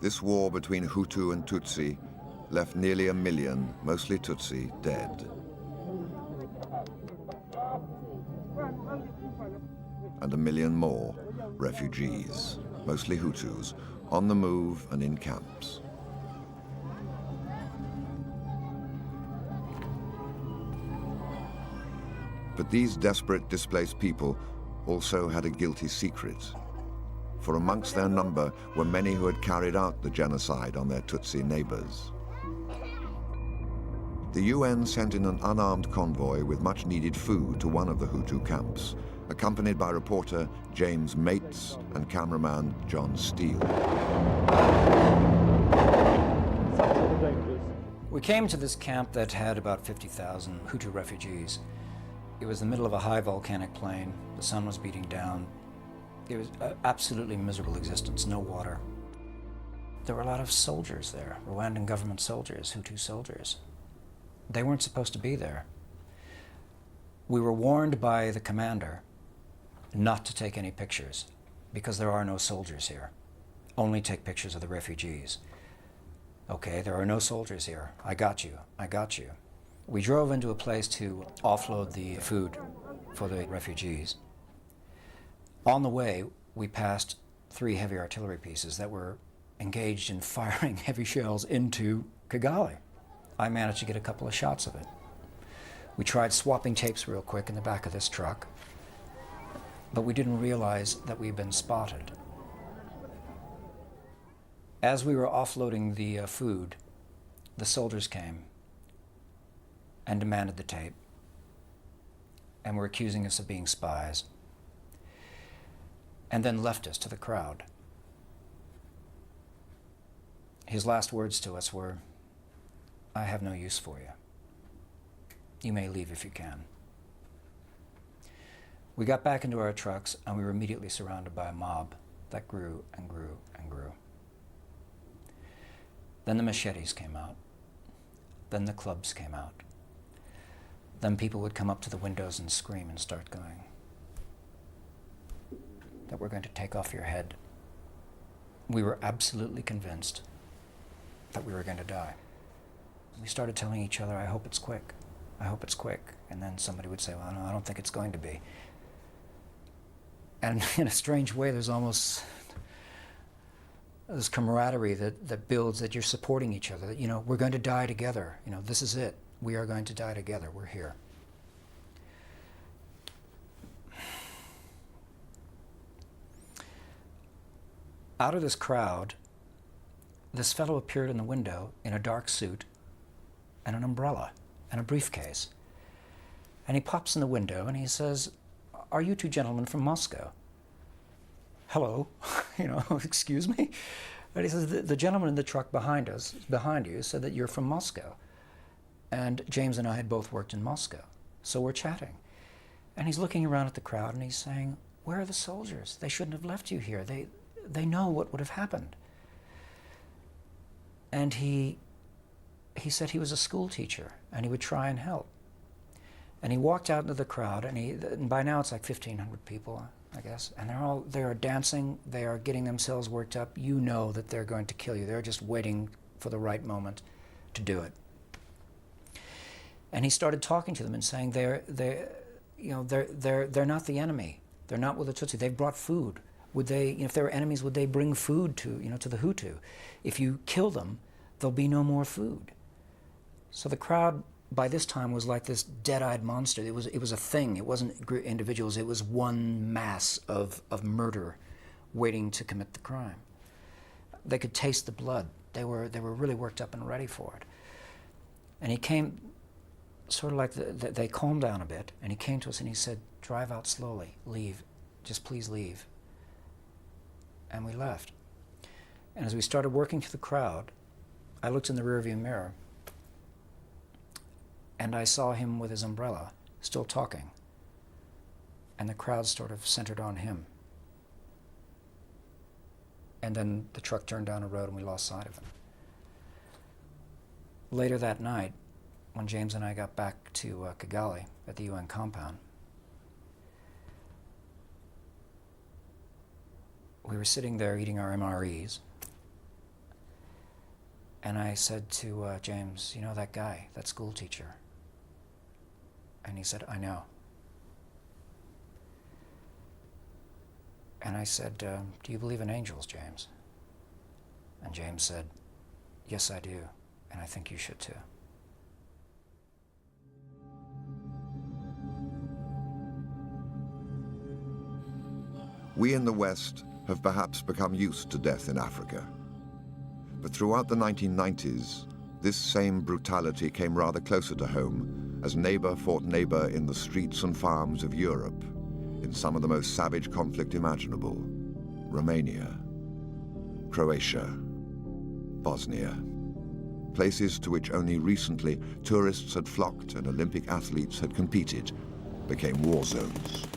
This war between Hutu and Tutsi left nearly 1 million, mostly Tutsi, dead. And 1 million more, refugees, mostly Hutus, on the move and in camps. But these desperate displaced people also had a guilty secret. For amongst their number were many who had carried out the genocide on their Tutsi neighbors. The UN sent in an unarmed convoy with much needed food to one of the Hutu camps, accompanied by reporter James Mates and cameraman John Steele. We came to this camp that had about 50,000 Hutu refugees. It was the middle of a high volcanic plain. The sun was beating down. It was an absolutely miserable existence, no water. There were a lot of soldiers there, Rwandan government soldiers, Hutu soldiers. They weren't supposed to be there. We were warned by the commander not to take any pictures because there are no soldiers here. Only take pictures of the refugees. Okay, there are no soldiers here. I got you. I got you. We drove into a place to offload the food for the refugees. On the way, we passed 3 heavy artillery pieces that were engaged in firing heavy shells into Kigali. I managed to get a couple of shots of it. We tried swapping tapes real quick in the back of this truck, but we didn't realize that we'd been spotted. As we were offloading the food, the soldiers came and demanded the tape and were accusing us of being spies, and then left us to the crowd. His last words to us were, "I have no use for you. You may leave if you can." We got back into our trucks and we were immediately surrounded by a mob that grew and grew and grew. Then the machetes came out. Then the clubs came out. Then people would come up to the windows and scream and start going, that we're going to take off your head. We were absolutely convinced that we were going to die. We started telling each other, "I hope it's quick. I hope it's quick." And then somebody would say, "Well, no, I don't think it's going to be." And in a strange way, there's almost this camaraderie that builds, that you're supporting each other, that, you know, we're going to die together. You know, this is it. We are going to die together. We're here. Out of this crowd, this fellow appeared in the window in a dark suit and an umbrella and a briefcase. And he pops in the window and he says, "Are you 2 gentlemen from Moscow?" Hello, you know, excuse me? And he says, the gentleman in the truck behind you, said that you're from Moscow. And James and I had both worked in Moscow, so we're chatting. And he's looking around at the crowd and he's saying, "Where are the soldiers? They shouldn't have left you here. They know what would have happened." And he said he was a school teacher and he would try and help. And he walked out into the crowd, and by now it's like 1,500 people, I guess, and they are dancing, they are getting themselves worked up. You know that they're going to kill you. They're just waiting for the right moment to do it. And he started talking to them and saying they're not the enemy. They're not with the Tutsi. They've brought food. Would they, if they were enemies, would they bring food to the Hutu? If you kill them, there'll be no more food. So the crowd by this time was like this dead-eyed monster. It was a thing. It wasn't individuals. It was one mass of murder waiting to commit the crime. They could taste the blood. They were really worked up and ready for it. And he came, sort of like they calmed down a bit, and he came to us and he said, "Drive out slowly. Leave. Just please leave." And we left. And as we started working through the crowd, I looked in the rearview mirror and I saw him with his umbrella, still talking. And the crowd sort of centered on him. And then the truck turned down a road and we lost sight of him. Later that night, when James and I got back to Kigali at the UN compound, we were sitting there eating our MREs, and I said to James, "You know that guy, that school teacher?" And he said, "I know." And I said, "Do you believe in angels, James?" And James said, "Yes, I do, and I think you should too." We in the West have perhaps become used to death in Africa. But throughout the 1990s, this same brutality came rather closer to home as neighbor fought neighbor in the streets and farms of Europe, in some of the most savage conflict imaginable: Romania, Croatia, Bosnia. Places to which only recently tourists had flocked and Olympic athletes had competed became war zones.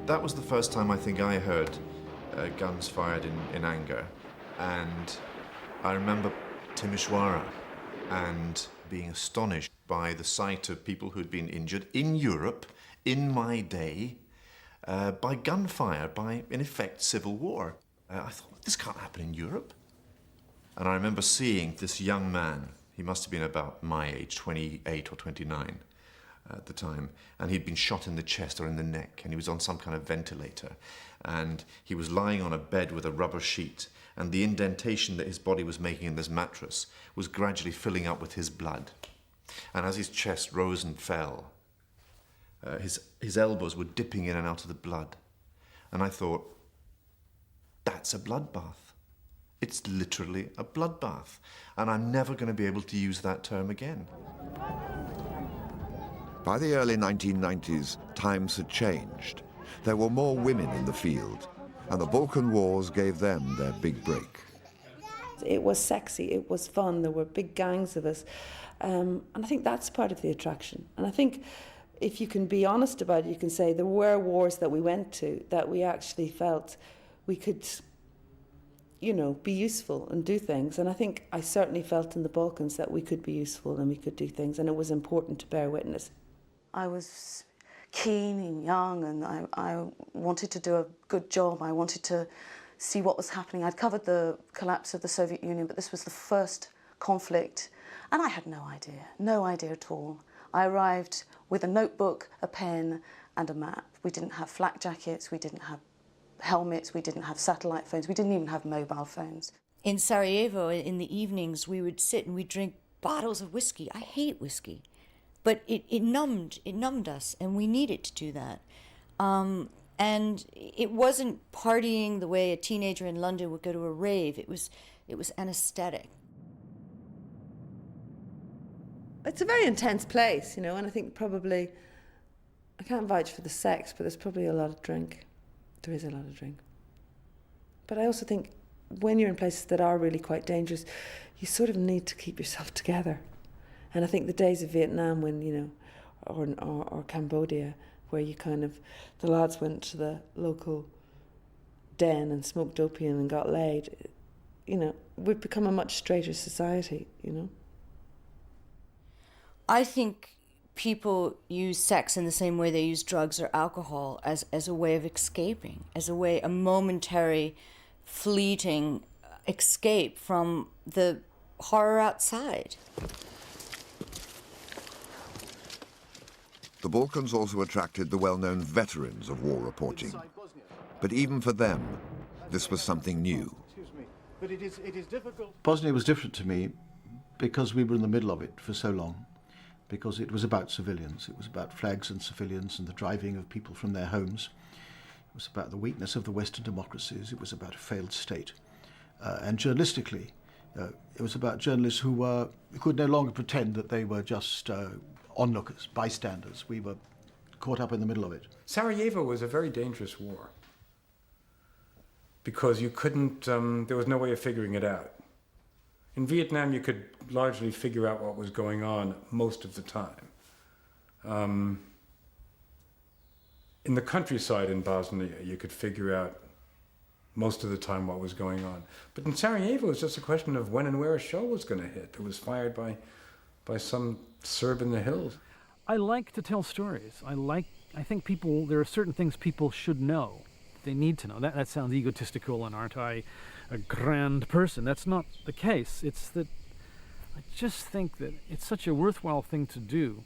That was the first time I think I heard guns fired in anger. And I remember Timisoara, and being astonished by the sight of people who'd been injured in Europe, in my day, by gunfire, by, in effect, civil war. I thought, this can't happen in Europe. And I remember seeing this young man, he must have been about my age, 28 or 29 at the time, and he'd been shot in the chest or in the neck, and he was on some kind of ventilator, and he was lying on a bed with a rubber sheet, and the indentation that his body was making in this mattress was gradually filling up with his blood. And as his chest rose and fell, his elbows were dipping in and out of the blood. And I thought, that's a bloodbath. It's literally a bloodbath. And I'm never going to be able to use that term again. By the early 1990s, times had changed. There were more women in the field, and the Balkan Wars gave them their big break. It was sexy, it was fun, there were big gangs of us. And I think that's part of the attraction. And I think if you can be honest about it, you can say there were wars that we went to that we actually felt we could, you know, be useful and do things. And I think I certainly felt in the Balkans that we could be useful and we could do things, and it was important to bear witness. I was keen and young, and I wanted to do a good job. I wanted to see what was happening. I'd covered the collapse of the Soviet Union, but this was the first conflict, and I had no idea at all. I arrived with a notebook, a pen, and a map. We didn't have flak jackets, we didn't have helmets, we didn't have satellite phones, we didn't even have mobile phones. In Sarajevo, in the evenings, we would sit and we'd drink bottles of whiskey. I hate whiskey. But it numbed us, and we needed to do that. And it wasn't partying the way a teenager in London would go to a rave. It was anesthetic. It's a very intense place, you know, and I think probably, I can't vouch for the sex, but there's probably a lot of drink. There is a lot of drink. But I also think when you're in places that are really quite dangerous, you sort of need to keep yourself together. And I think the days of Vietnam when, you know, or Cambodia, where you kind of, the lads went to the local den and smoked opium and got laid, you know, we've become a much straighter society, you know. I think people use sex in the same way they use drugs or alcohol, as a way of escaping, a momentary, fleeting escape from the horror outside. The Balkans also attracted the well-known veterans of war reporting. But even for them, this was something new. Bosnia was different to me because we were in the middle of it for so long, because it was about civilians. It was about flags and civilians and the driving of people from their homes. It was about the weakness of the Western democracies. It was about a failed state. And journalistically, it was about journalists who could no longer pretend that they were just onlookers, bystanders. We were caught up in the middle of it. Sarajevo was a very dangerous war because you couldn't, there was no way of figuring it out. In Vietnam, you could largely figure out what was going on most of the time. In the countryside in Bosnia, you could figure out most of the time what was going on. But in Sarajevo, it was just a question of when and where a shell was going to hit. It was fired by some Serb in the hills. I like to tell stories. I think there are certain things people should know. They need to know. That sounds egotistical, and aren't I a grand person? That's not the case. It's that I just think that it's such a worthwhile thing to do,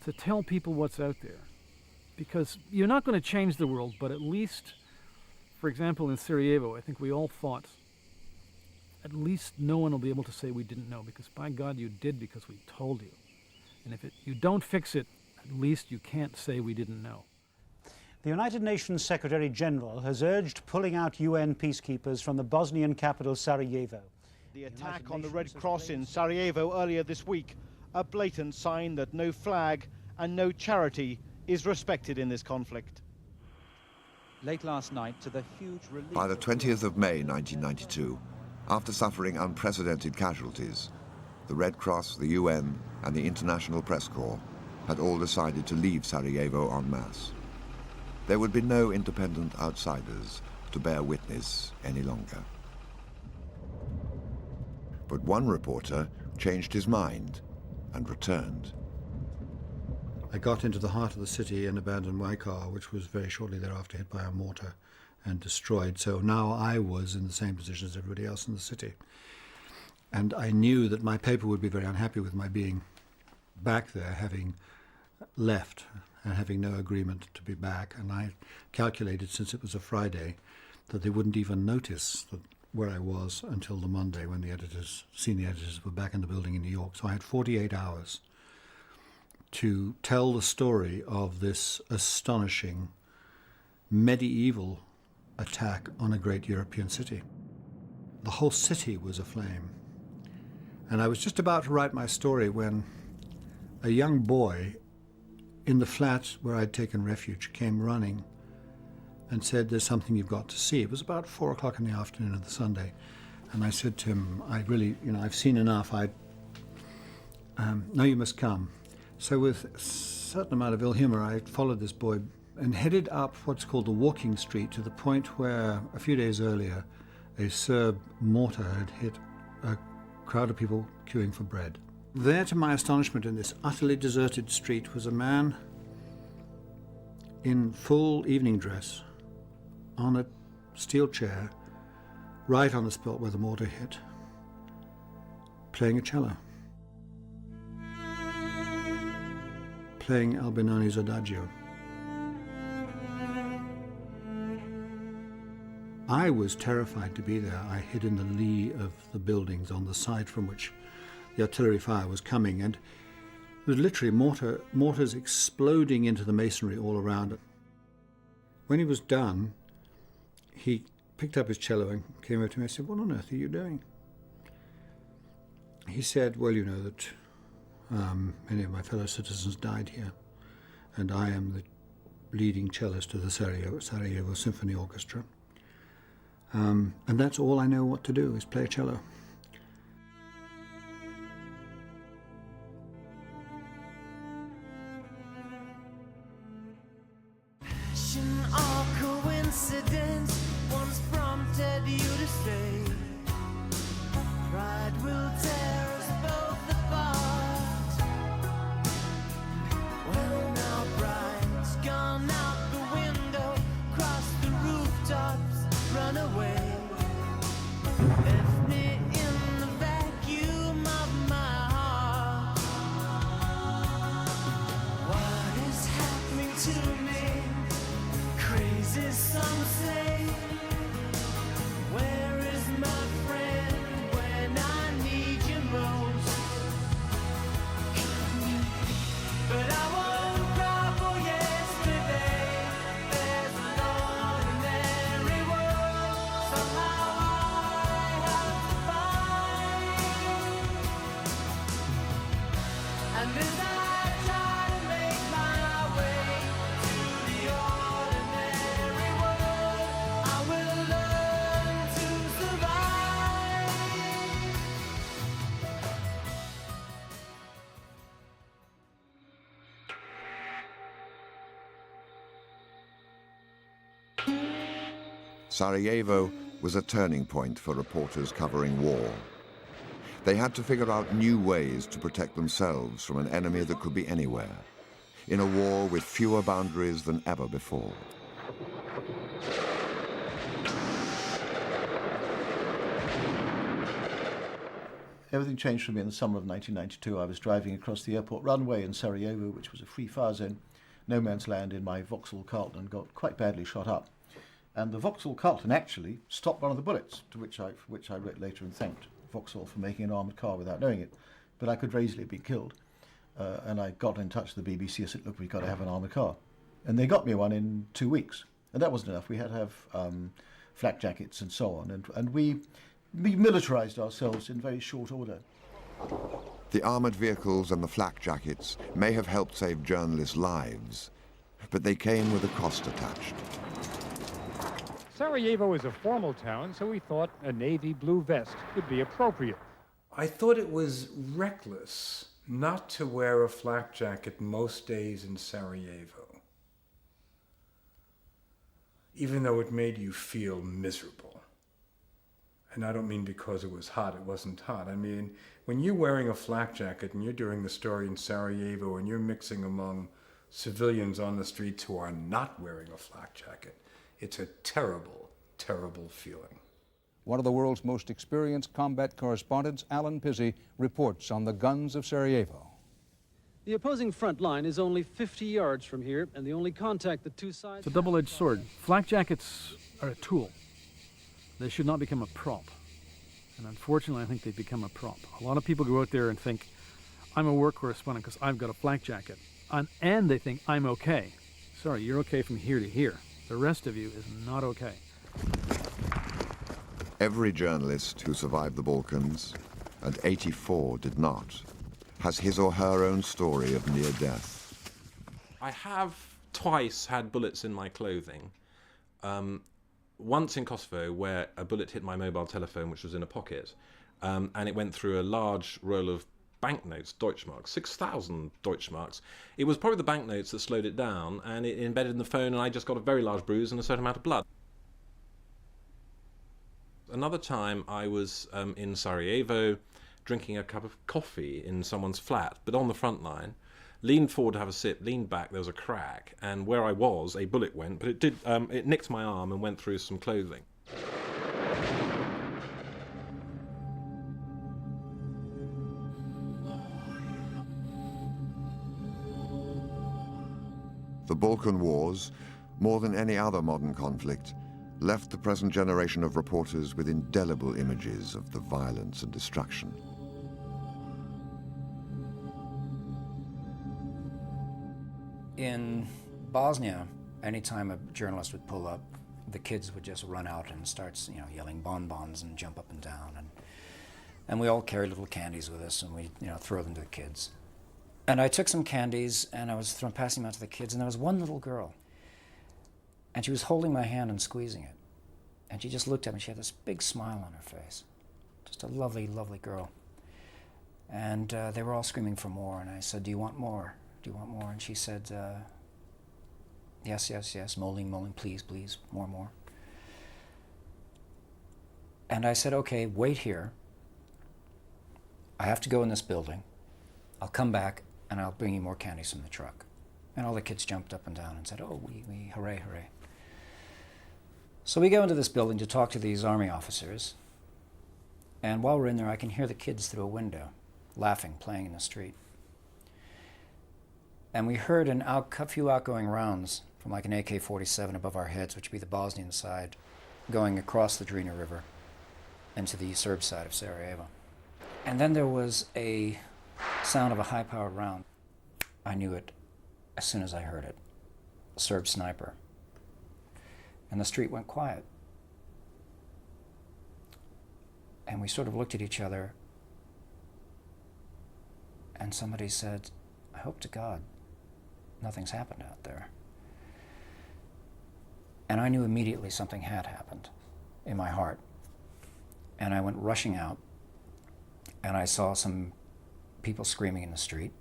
to tell people what's out there. Because you're not going to change the world, but at least, for example, in Sarajevo, I think we all thought, at least no one will be able to say we didn't know, because by God you did, because we told you. And if you don't fix it, at least you can't say we didn't know. The United Nations Secretary General has urged pulling out UN peacekeepers from the Bosnian capital Sarajevo. The attack on the Red Cross in Sarajevo earlier this week, a blatant sign that no flag and no charity is respected in this conflict. Late last night, to the huge relief... By the 20th of May 1992, after suffering unprecedented casualties, the Red Cross, the UN, and the International Press Corps had all decided to leave Sarajevo en masse. There would be no independent outsiders to bear witness any longer. But one reporter changed his mind and returned. I got into the heart of the city and abandoned my car, which was very shortly thereafter hit by a mortar and destroyed. So now I was in the same position as everybody else in the city. And I knew that my paper would be very unhappy with my being back there, having left and having no agreement to be back. And I calculated, since it was a Friday, that they wouldn't even notice where I was until the Monday when the senior editors were back in the building in New York. So I had 48 hours to tell the story of this astonishing medieval attack on a great European city. The whole city was aflame. And I was just about to write my story when a young boy in the flat where I'd taken refuge came running and said, "There's something you've got to see." It was about 4 o'clock in the afternoon of the Sunday. And I said to him, "I really, I've seen enough. No, you must come." So with a certain amount of ill humor, I followed this boy and headed up what's called the walking street to the point where a few days earlier a Serb mortar had hit a crowd of people queuing for bread. There, to my astonishment, in this utterly deserted street was a man in full evening dress on a steel chair right on the spot where the mortar hit, playing a cello, playing Albinoni's Adagio. I was terrified to be there. I hid in the lee of the buildings on the side from which the artillery fire was coming, and there was literally mortars exploding into the masonry all around it. When he was done, he picked up his cello and came over to me and said, "What on earth are you doing?" He said, "Well, you know that many of my fellow citizens died here, and I am the leading cellist of the Sarajevo Symphony Orchestra. And that's all I know what to do, is play a cello." Passion or coincidence once prompted you to stay. Pride will tear us both apart. Well, now pride's gone out the window, cross the rooftops, run away. Left me in the vacuum of my heart. What is happening to me? Crazy, some say. Where is my friend when I need you most? But I won't cry for yesterday. There's an ordinary world somehow I have to find. And as I try to make my way to the ordinary world, I will learn to survive. Sarajevo was a turning point for reporters covering war. They had to figure out new ways to protect themselves from an enemy that could be anywhere, in a war with fewer boundaries than ever before. Everything changed for me in the summer of 1992. I was driving across the airport runway in Sarajevo, which was a free fire zone, no man's land, in my Vauxhall Carlton, and got quite badly shot up. And the Vauxhall Carlton actually stopped one of the bullets, to which I wrote later and thanked Vauxhall for making an armoured car without knowing it. But I could very easily have been killed. And I got in touch with the BBC and said, "Look, we've got to have an armoured car." And they got me one in 2 weeks. And that wasn't enough. We had to have flak jackets and so on. And we militarised ourselves in very short order. The armoured vehicles and the flak jackets may have helped save journalists' lives, but they came with a cost attached. Sarajevo is a formal town, so we thought a navy blue vest would be appropriate. I thought it was reckless not to wear a flak jacket most days in Sarajevo, even though it made you feel miserable. And I don't mean because it was hot, it wasn't hot. I mean, when you're wearing a flak jacket and you're doing the story in Sarajevo and you're mixing among civilians on the streets who are not wearing a flak jacket, it's a terrible, terrible feeling. One of the world's most experienced combat correspondents, Alan Pizzey, reports on the guns of Sarajevo. The opposing front line is only 50 yards from here, and the only contact the two sides... It's a double-edged sword. Flak jackets are a tool. They should not become a prop. And unfortunately, I think they've become a prop. A lot of people go out there and think, I'm a war correspondent because I've got a flak jacket. And they think, I'm okay. Sorry, you're okay from here to here. The rest of you is not okay. Every journalist who survived the Balkans, and 84 did not, has his or her own story of near death. I have twice had bullets in my clothing. Once in Kosovo, where a bullet hit my mobile telephone, which was in a pocket, and it went through a large roll of banknotes, Deutschmarks, 6,000 Deutschmarks. It was probably the banknotes that slowed it down, and it embedded in the phone, and I just got a very large bruise and a certain amount of blood. Another time I was in Sarajevo drinking a cup of coffee in someone's flat, but on the front line, leaned forward to have a sip, leaned back, there was a crack, and where I was, a bullet went, but it nicked my arm and went through some clothing. The Balkan Wars, more than any other modern conflict, left the present generation of reporters with indelible images of the violence and destruction. In Bosnia, anytime a journalist would pull up, the kids would just run out and start, yelling bonbons and jump up and down. And we all carried little candies with us, and we, throw them to the kids. And I took some candies, and I was passing them out to the kids, and there was one little girl. And she was holding my hand and squeezing it. And she just looked at me. She had this big smile on her face. Just a lovely, lovely girl. And they were all screaming for more, and I said, do you want more? Do you want more? And she said, yes, yes, yes, molding, please, please, more. And I said, okay, wait here. I have to go in this building. I'll come back, and I'll bring you more candies from the truck. And all the kids jumped up and down and said, oh, we, hooray, hooray. So we go into this building to talk to these army officers. And while we're in there, I can hear the kids through a window, laughing, playing in the street. And we heard a few outgoing rounds from like an AK-47 above our heads, which would be the Bosnian side, going across the Drina River into the Serb side of Sarajevo. And then there was a sound of a high-powered round. I knew it as soon as I heard it. A Serb sniper. And the street went quiet. And we sort of looked at each other, and somebody said, I hope to God nothing's happened out there. And I knew immediately something had happened in my heart. And I went rushing out, and I saw some people screaming in the street,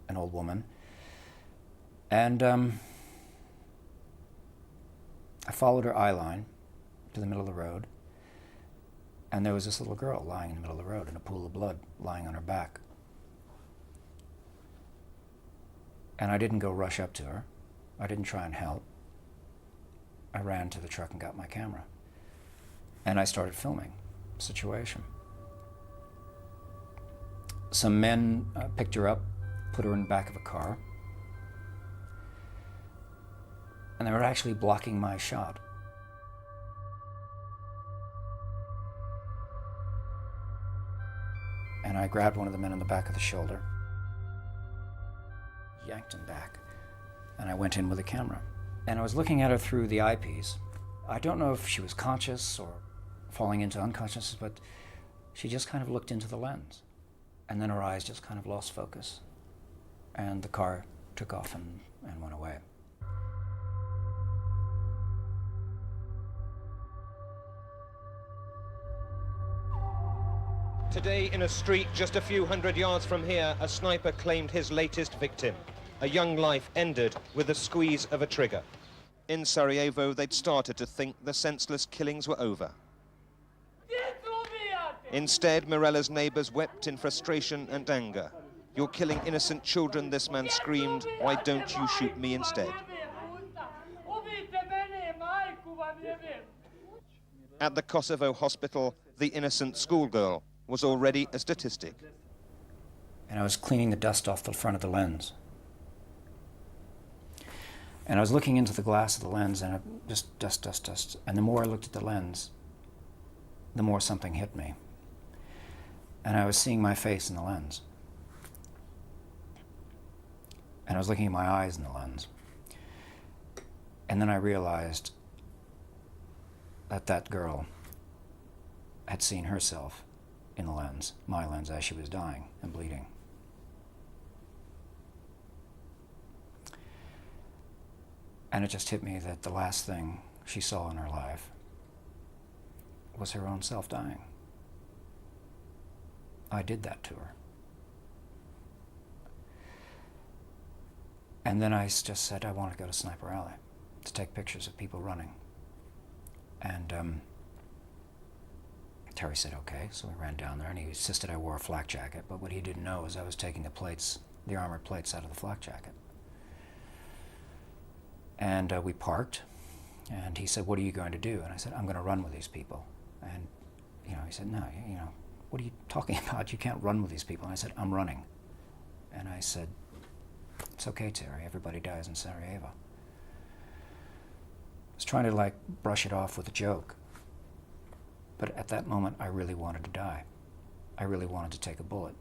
an old woman. And I followed her eye line to the middle of the road, and there was this little girl lying in the middle of the road in a pool of blood, lying on her back. And I didn't go rush up to her. I didn't try and help. I ran to the truck and got my camera. And I started filming the situation. Some men picked her up, put her in the back of a car, and they were actually blocking my shot. And I grabbed one of the men in the back of the shoulder, yanked him back, and I went in with a camera. And I was looking at her through the eyepiece. I don't know if she was conscious or falling into unconsciousness, but she just kind of looked into the lens. And then her eyes just kind of lost focus. And the car took off and went away. Today, in a street just a few hundred yards from here, a sniper claimed his latest victim. A young life ended with the squeeze of a trigger. In Sarajevo, they'd started to think the senseless killings were over. Instead, Mirella's neighbours wept in frustration and anger. "You're killing innocent children," this man screamed. "Why don't you shoot me instead?" At the Kosovo hospital, the innocent schoolgirl was already a statistic. And I was cleaning the dust off the front of the lens. And I was looking into the glass of the lens, and just dust. And the more I looked at the lens, the more something hit me. And I was seeing my face in the lens. And I was looking at my eyes in the lens. And then I realized that that girl had seen herself in the lens, my lens, as she was dying and bleeding. And it just hit me that the last thing she saw in her life was her own self dying. I did that to her. And then I just said, I want to go to Sniper Alley to take pictures of people running. And Terry said, okay, so we ran down there, and he insisted I wore a flak jacket, but what he didn't know is I was taking the plates, the armored plates, out of the flak jacket. And we parked, and he said, what are you going to do? And I said, I'm going to run with these people. And, he said, no, what are you talking about? You can't run with these people. And I said, I'm running. And I said, it's okay, Terry, everybody dies in Sarajevo. I was trying to, brush it off with a joke. But at that moment, I really wanted to die. I really wanted to take a bullet.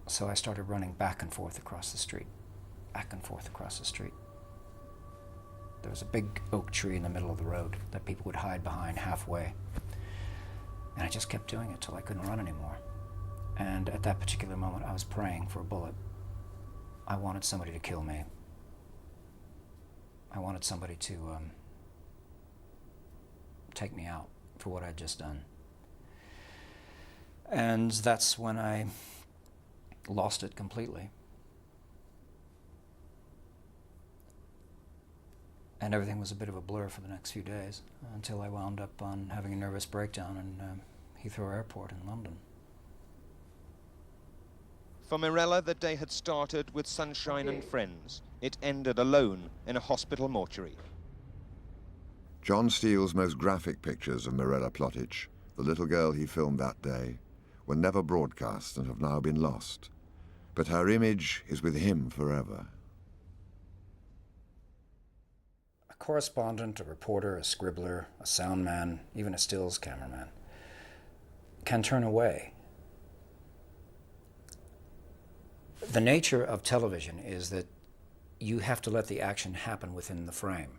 So I started running back and forth across the street, back and forth across the street. There was a big oak tree in the middle of the road that people would hide behind halfway. And I just kept doing it till I couldn't run anymore. And at that particular moment, I was praying for a bullet. I wanted somebody to kill me. I wanted somebody to take me out for what I'd just done. And that's when I lost it completely. And everything was a bit of a blur for the next few days, until I wound up on having a nervous breakdown in Heathrow Airport in London. For Mirella, the day had started with sunshine and friends. It ended alone in a hospital mortuary. John Steele's most graphic pictures of Mirella Plotic, the little girl he filmed that day, were never broadcast and have now been lost. But her image is with him forever. A correspondent, a reporter, a scribbler, a sound man, even a stills cameraman can turn away. The nature of television is that you have to let the action happen within the frame,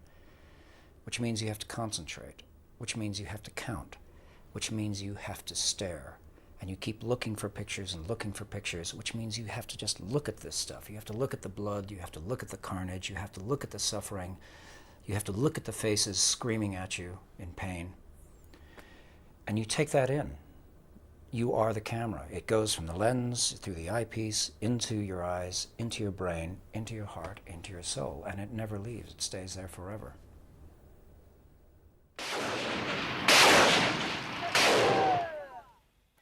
which means you have to concentrate, which means you have to count, which means you have to stare. And you keep looking for pictures and looking for pictures, which means you have to just look at this stuff. You have to look at the blood, you have to look at the carnage, you have to look at the suffering, you have to look at the faces screaming at you in pain. And you take that in. You are the camera. It goes from the lens, through the eyepiece, into your eyes, into your brain, into your heart, into your soul, and it never leaves. It stays there forever.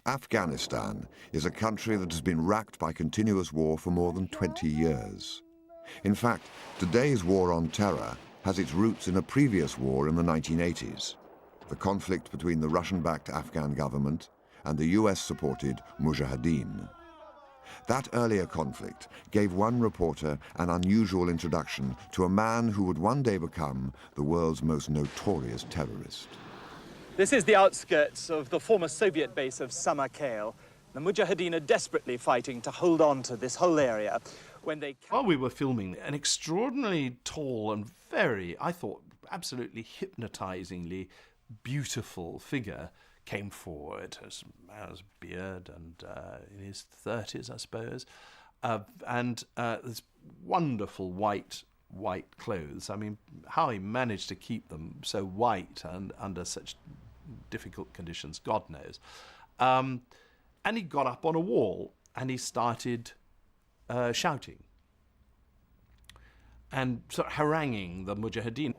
Afghanistan is a country that has been racked by continuous war for more than 20 years. In fact, today's war on terror has its roots in a previous war in the 1980s, the conflict between the Russian-backed Afghan government and the US-supported Mujahideen. That earlier conflict gave one reporter an unusual introduction to a man who would one day become the world's most notorious terrorist. This is the outskirts of the former Soviet base of Samarkand. The Mujahideen are desperately fighting to hold on to this whole area. While we were filming, an extraordinarily tall and very, I thought, absolutely hypnotizingly beautiful figure came forward, as a man with a beard and in his 30s, I suppose, and this wonderful white clothes. I mean, how he managed to keep them so white and under such difficult conditions, God knows. And he got up on a wall and he started shouting and sort of haranguing the Mujahideen.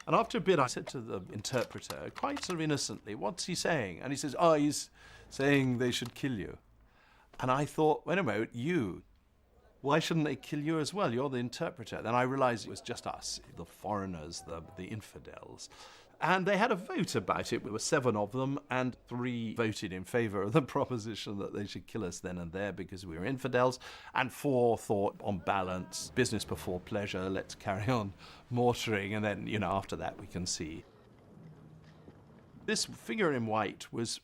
And after a bit, I said to the interpreter, quite sort of innocently, "What's he saying?" And he says, "Oh, he's saying they should kill you." And I thought, wait a moment, you, why shouldn't they kill you as well? You're the interpreter. Then I realized it was just us, the foreigners, the infidels. And they had a vote about it. There were 7 of them, and 3 voted in favor of the proposition that they should kill us then and there because we were infidels, and 4 thought, on balance, business before pleasure, let's carry on mortaring, and then, you know, after that we can see. This figure in white was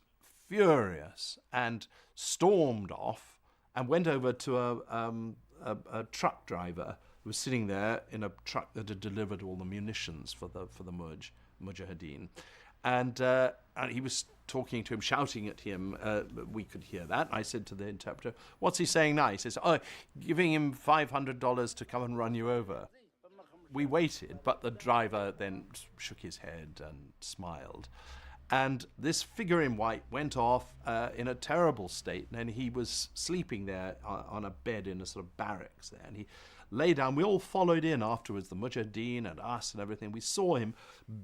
furious and stormed off and went over to a truck driver who was sitting there in a truck that had delivered all the munitions for the Mujahideen. And he was talking to him, shouting at him. We could hear that. I said to the interpreter, "What's he saying now?" He says, "Oh, giving him $500 to come and run you over." We waited, but the driver then shook his head and smiled. And this figure in white went off in a terrible state, and he was sleeping there on a bed in a sort of barracks there, and he lay down. We all followed in afterwards, the Mujahideen and us and everything. We saw him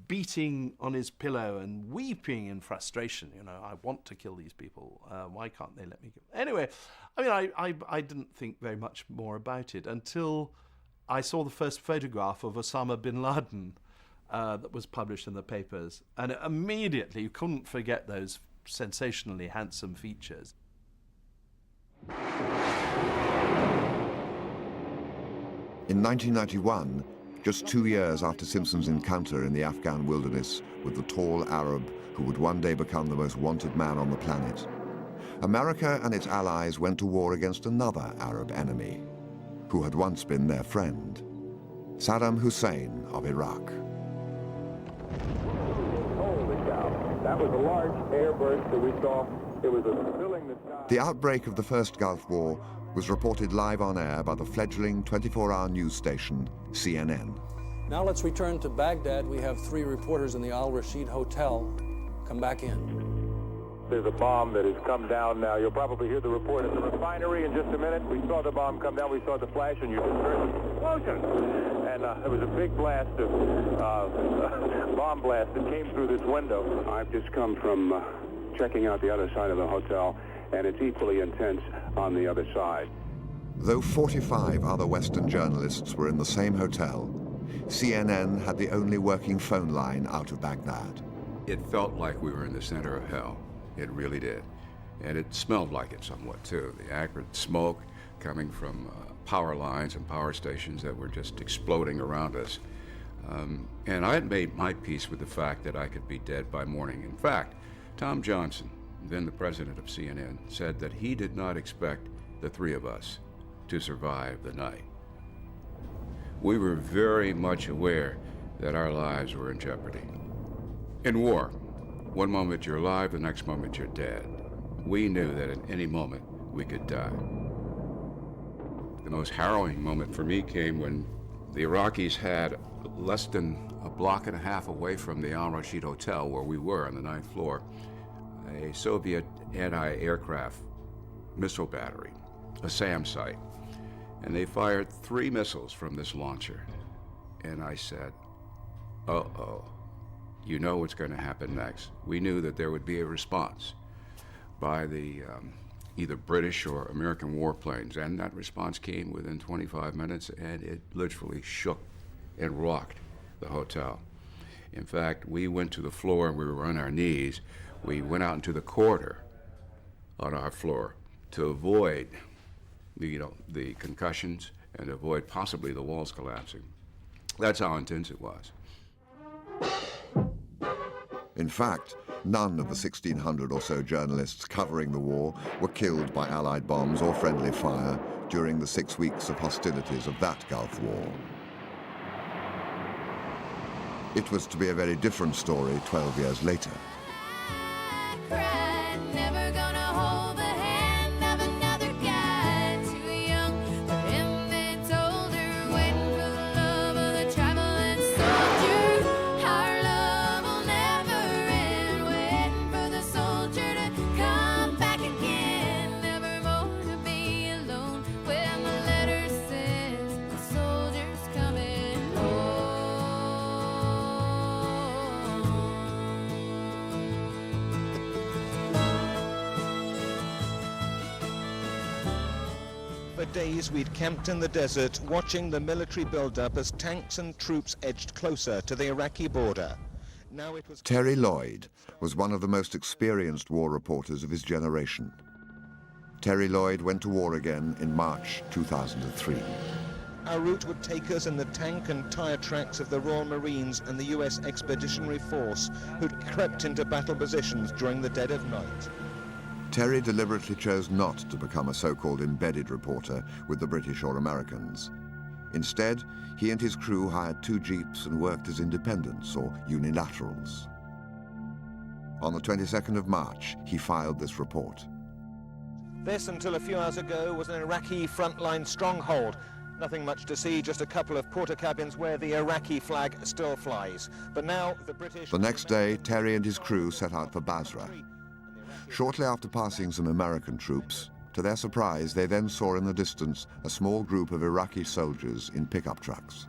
beating on his pillow and weeping in frustration. You know, I want to kill these people. Why can't they let me go? Anyway, I mean, I didn't think very much more about it until I saw the first photograph of Osama bin Laden that was published in the papers. And immediately you couldn't forget those sensationally handsome features. In 1991, just 2 years after Simpson's encounter in the Afghan wilderness with the tall Arab who would one day become the most wanted man on the planet, America and its allies went to war against another Arab enemy who had once been their friend, Saddam Hussein of Iraq. Holy cow. That was a large airburst that we saw. It was filling the sky. The outbreak of the First Gulf War was reported live on air by the fledgling 24-hour news station, CNN. Now let's return to Baghdad. We have 3 reporters in the Al Rashid Hotel. Come back in. There's a bomb that has come down now. You'll probably hear the report at the refinery in just a minute. We saw the bomb come down. We saw the flash, and you just heard the explosion. And it was a big blast of bomb blast that came through this window. I've just come from checking out the other side of the hotel, and it's equally intense on the other side. Though 45 other Western journalists were in the same hotel, CNN had the only working phone line out of Baghdad. It felt like we were in the center of hell. It really did. And it smelled like it somewhat, too. The acrid smoke coming from power lines and power stations that were just exploding around us. And I had made my peace with the fact that I could be dead by morning. In fact, Tom Johnson, then the president of CNN, said that he did not expect the 3 of us to survive the night. We were very much aware that our lives were in jeopardy. In war, one moment you're alive, the next moment you're dead. We knew that at any moment we could die. The most harrowing moment for me came when the Iraqis had less than a block and a half away from the Al Rashid Hotel, where we were on the 9th floor, a Soviet anti-aircraft missile battery, a SAM site. And they fired 3 missiles from this launcher. And I said, uh-oh, you know what's going to happen next. We knew that there would be a response by the either British or American warplanes, and that response came within 25 minutes, and it literally shook and rocked the hotel. In fact, we went to the floor and we were on our knees. We went out into the corridor on our floor to avoid the concussions and avoid possibly the walls collapsing. That's how intense it was. In fact, none of the 1,600 or so journalists covering the war were killed by Allied bombs or friendly fire during the 6 weeks of hostilities of that Gulf War. It was to be a very different story 12 years later. days we'd camped in the desert, watching the military build-up as tanks and troops edged closer to the Iraqi border. Now it was... Terry Lloyd was one of the most experienced war reporters of his generation. Terry Lloyd went to war again in March 2003. Our route would take us in the tank and tyre tracks of the Royal Marines and the US Expeditionary Force, who'd crept into battle positions during the dead of night. Terry deliberately chose not to become a so-called embedded reporter with the British or Americans. Instead, he and his crew hired 2 jeeps and worked as independents or unilaterals. On the 22nd of March, he filed this report. This, until a few hours ago, was an Iraqi frontline stronghold. Nothing much to see, just a couple of porter cabins where the Iraqi flag still flies. But now the British... The next day, Terry and his crew set out for Basra. Shortly after passing some American troops, to their surprise, they then saw in the distance a small group of Iraqi soldiers in pickup trucks.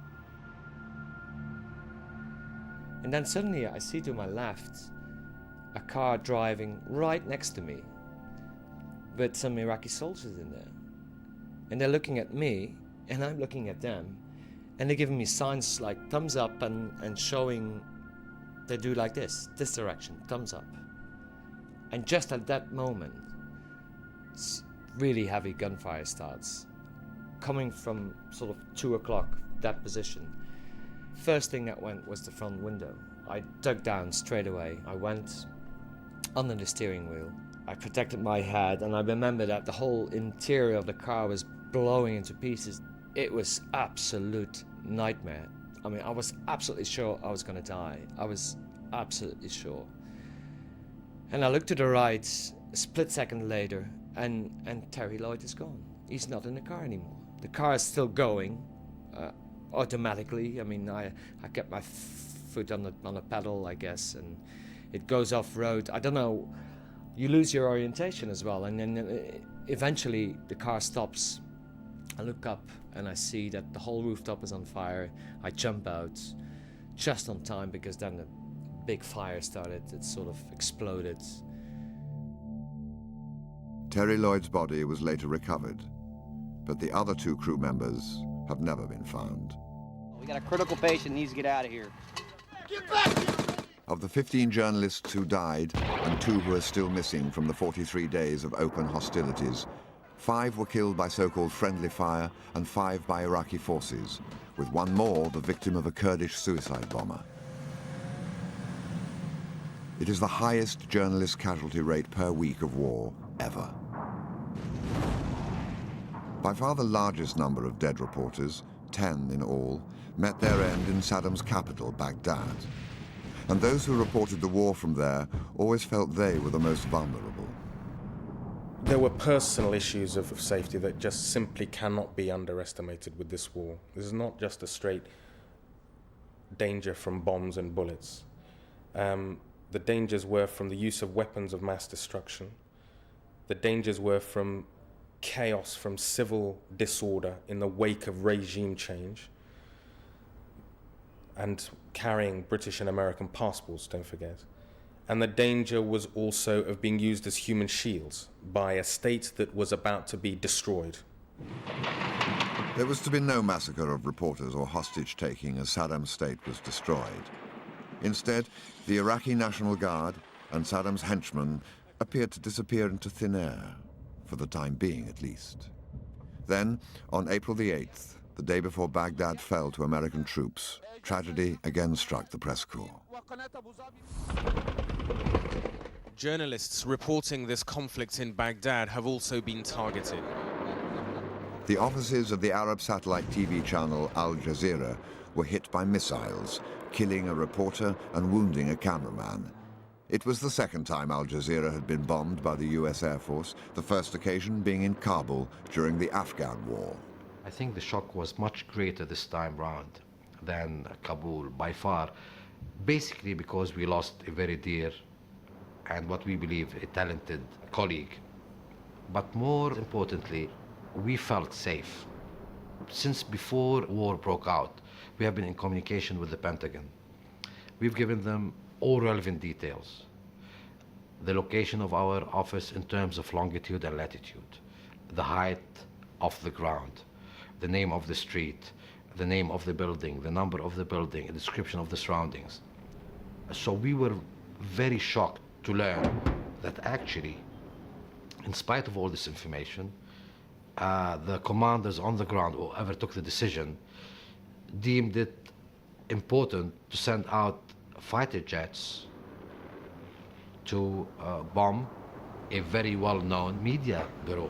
And then suddenly I see to my left a car driving right next to me with some Iraqi soldiers in there. And they're looking at me, and I'm looking at them, and they're giving me signs like thumbs up and showing they do like this direction, thumbs up. And just at that moment, really heavy gunfire starts, coming from sort of 2 o'clock, that position. First thing that went was the front window. I dug down straight away. I went under the steering wheel. I protected my head, and I remember that the whole interior of the car was blowing into pieces. It was absolute nightmare. I mean, I was absolutely sure I was going to die. I was absolutely sure. And I looked to the right, a split second later, and Terry Lloyd is gone. He's not in the car anymore. The car is still going automatically. I mean, I kept my foot on the pedal, I guess, and it goes off-road. I don't know. You lose your orientation as well, and then eventually the car stops. I look up and I see that the whole rooftop is on fire. I jump out just on time because then the big fire started. It sort of exploded. Terry Lloyd's body was later recovered, but the other 2 crew members have never been found. We got a critical patient, needs to get out of here. Get back! Of the 15 journalists who died and 2 who are still missing from the 43 days of open hostilities, 5 were killed by so-called friendly fire and 5 by Iraqi forces, with 1 more the victim of a Kurdish suicide bomber. It is the highest journalist casualty rate per week of war ever. By far the largest number of dead reporters, 10 in all, met their end in Saddam's capital, Baghdad. And those who reported the war from there always felt they were the most vulnerable. There were personal issues of safety that just simply cannot be underestimated with this war. This is not just a straight danger from bombs and bullets. The dangers were from the use of weapons of mass destruction. The dangers were from chaos, from civil disorder in the wake of regime change, and carrying British and American passports, don't forget. And the danger was also of being used as human shields by a state that was about to be destroyed. There was to be no massacre of reporters or hostage-taking as Saddam's state was destroyed. Instead, the Iraqi National Guard and Saddam's henchmen appeared to disappear into thin air, for the time being at least. Then, on April the 8th, the day before Baghdad fell to American troops, tragedy again struck the press corps. Journalists reporting this conflict in Baghdad have also been targeted. The offices of the Arab satellite TV channel Al Jazeera were hit by missiles, killing a reporter and wounding a cameraman. It was the second time Al Jazeera had been bombed by the US Air Force, the first occasion being in Kabul during the Afghan War. I think the shock was much greater this time round than Kabul, by far, basically because we lost a very dear and what we believe a talented colleague. But more importantly, we felt safe. Since before war broke out, we have been in communication with the Pentagon. We've given them all relevant details. The location of our office in terms of longitude and latitude, the height of the ground, the name of the street, the name of the building, the number of the building, a description of the surroundings. So we were very shocked to learn that actually, in spite of all this information, the commanders on the ground, or whoever took the decision, deemed it important to send out fighter jets to bomb a very well-known media bureau.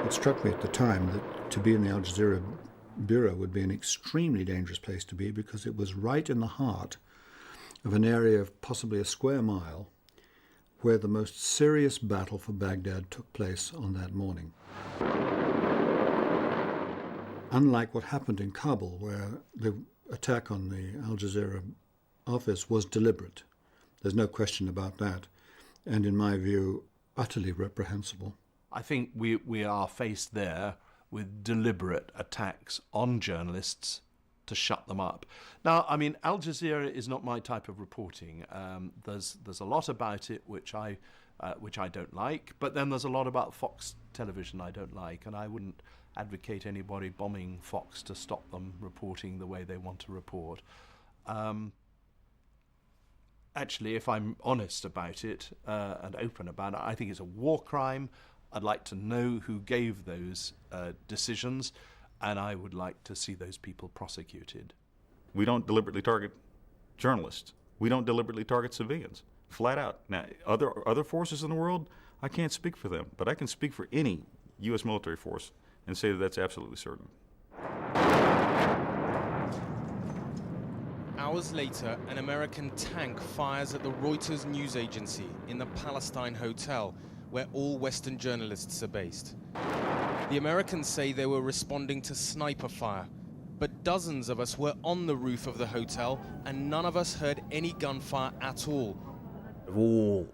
It struck me at the time that to be in the Al Jazeera bureau would be an extremely dangerous place to be, because it was right in the heart of an area of possibly a square mile where the most serious battle for Baghdad took place on that morning. Unlike what happened in Kabul, where the attack on the Al Jazeera office was deliberate, there's no question about that, and in my view, utterly reprehensible. I think we are faced there with deliberate attacks on journalists to shut them up. Now, I mean, Al Jazeera is not my type of reporting. There's a lot about it which I don't like, but then there's a lot about Fox television I don't like, and I wouldn't advocate anybody bombing Fox to stop them reporting the way they want to report. Actually, if I'm honest about it and open about it, I think it's a war crime. I'd like to know who gave those decisions, and I would like to see those people prosecuted. We don't deliberately target journalists. We don't deliberately target civilians, flat out. Now, other forces in the world, I can't speak for them, but I can speak for any U.S. military force and say that that's absolutely certain. Hours later, an American tank fires at the Reuters news agency in the Palestine Hotel, where all Western journalists are based. The Americans say they were responding to sniper fire, but dozens of us were on the roof of the hotel and none of us heard any gunfire at all. Of all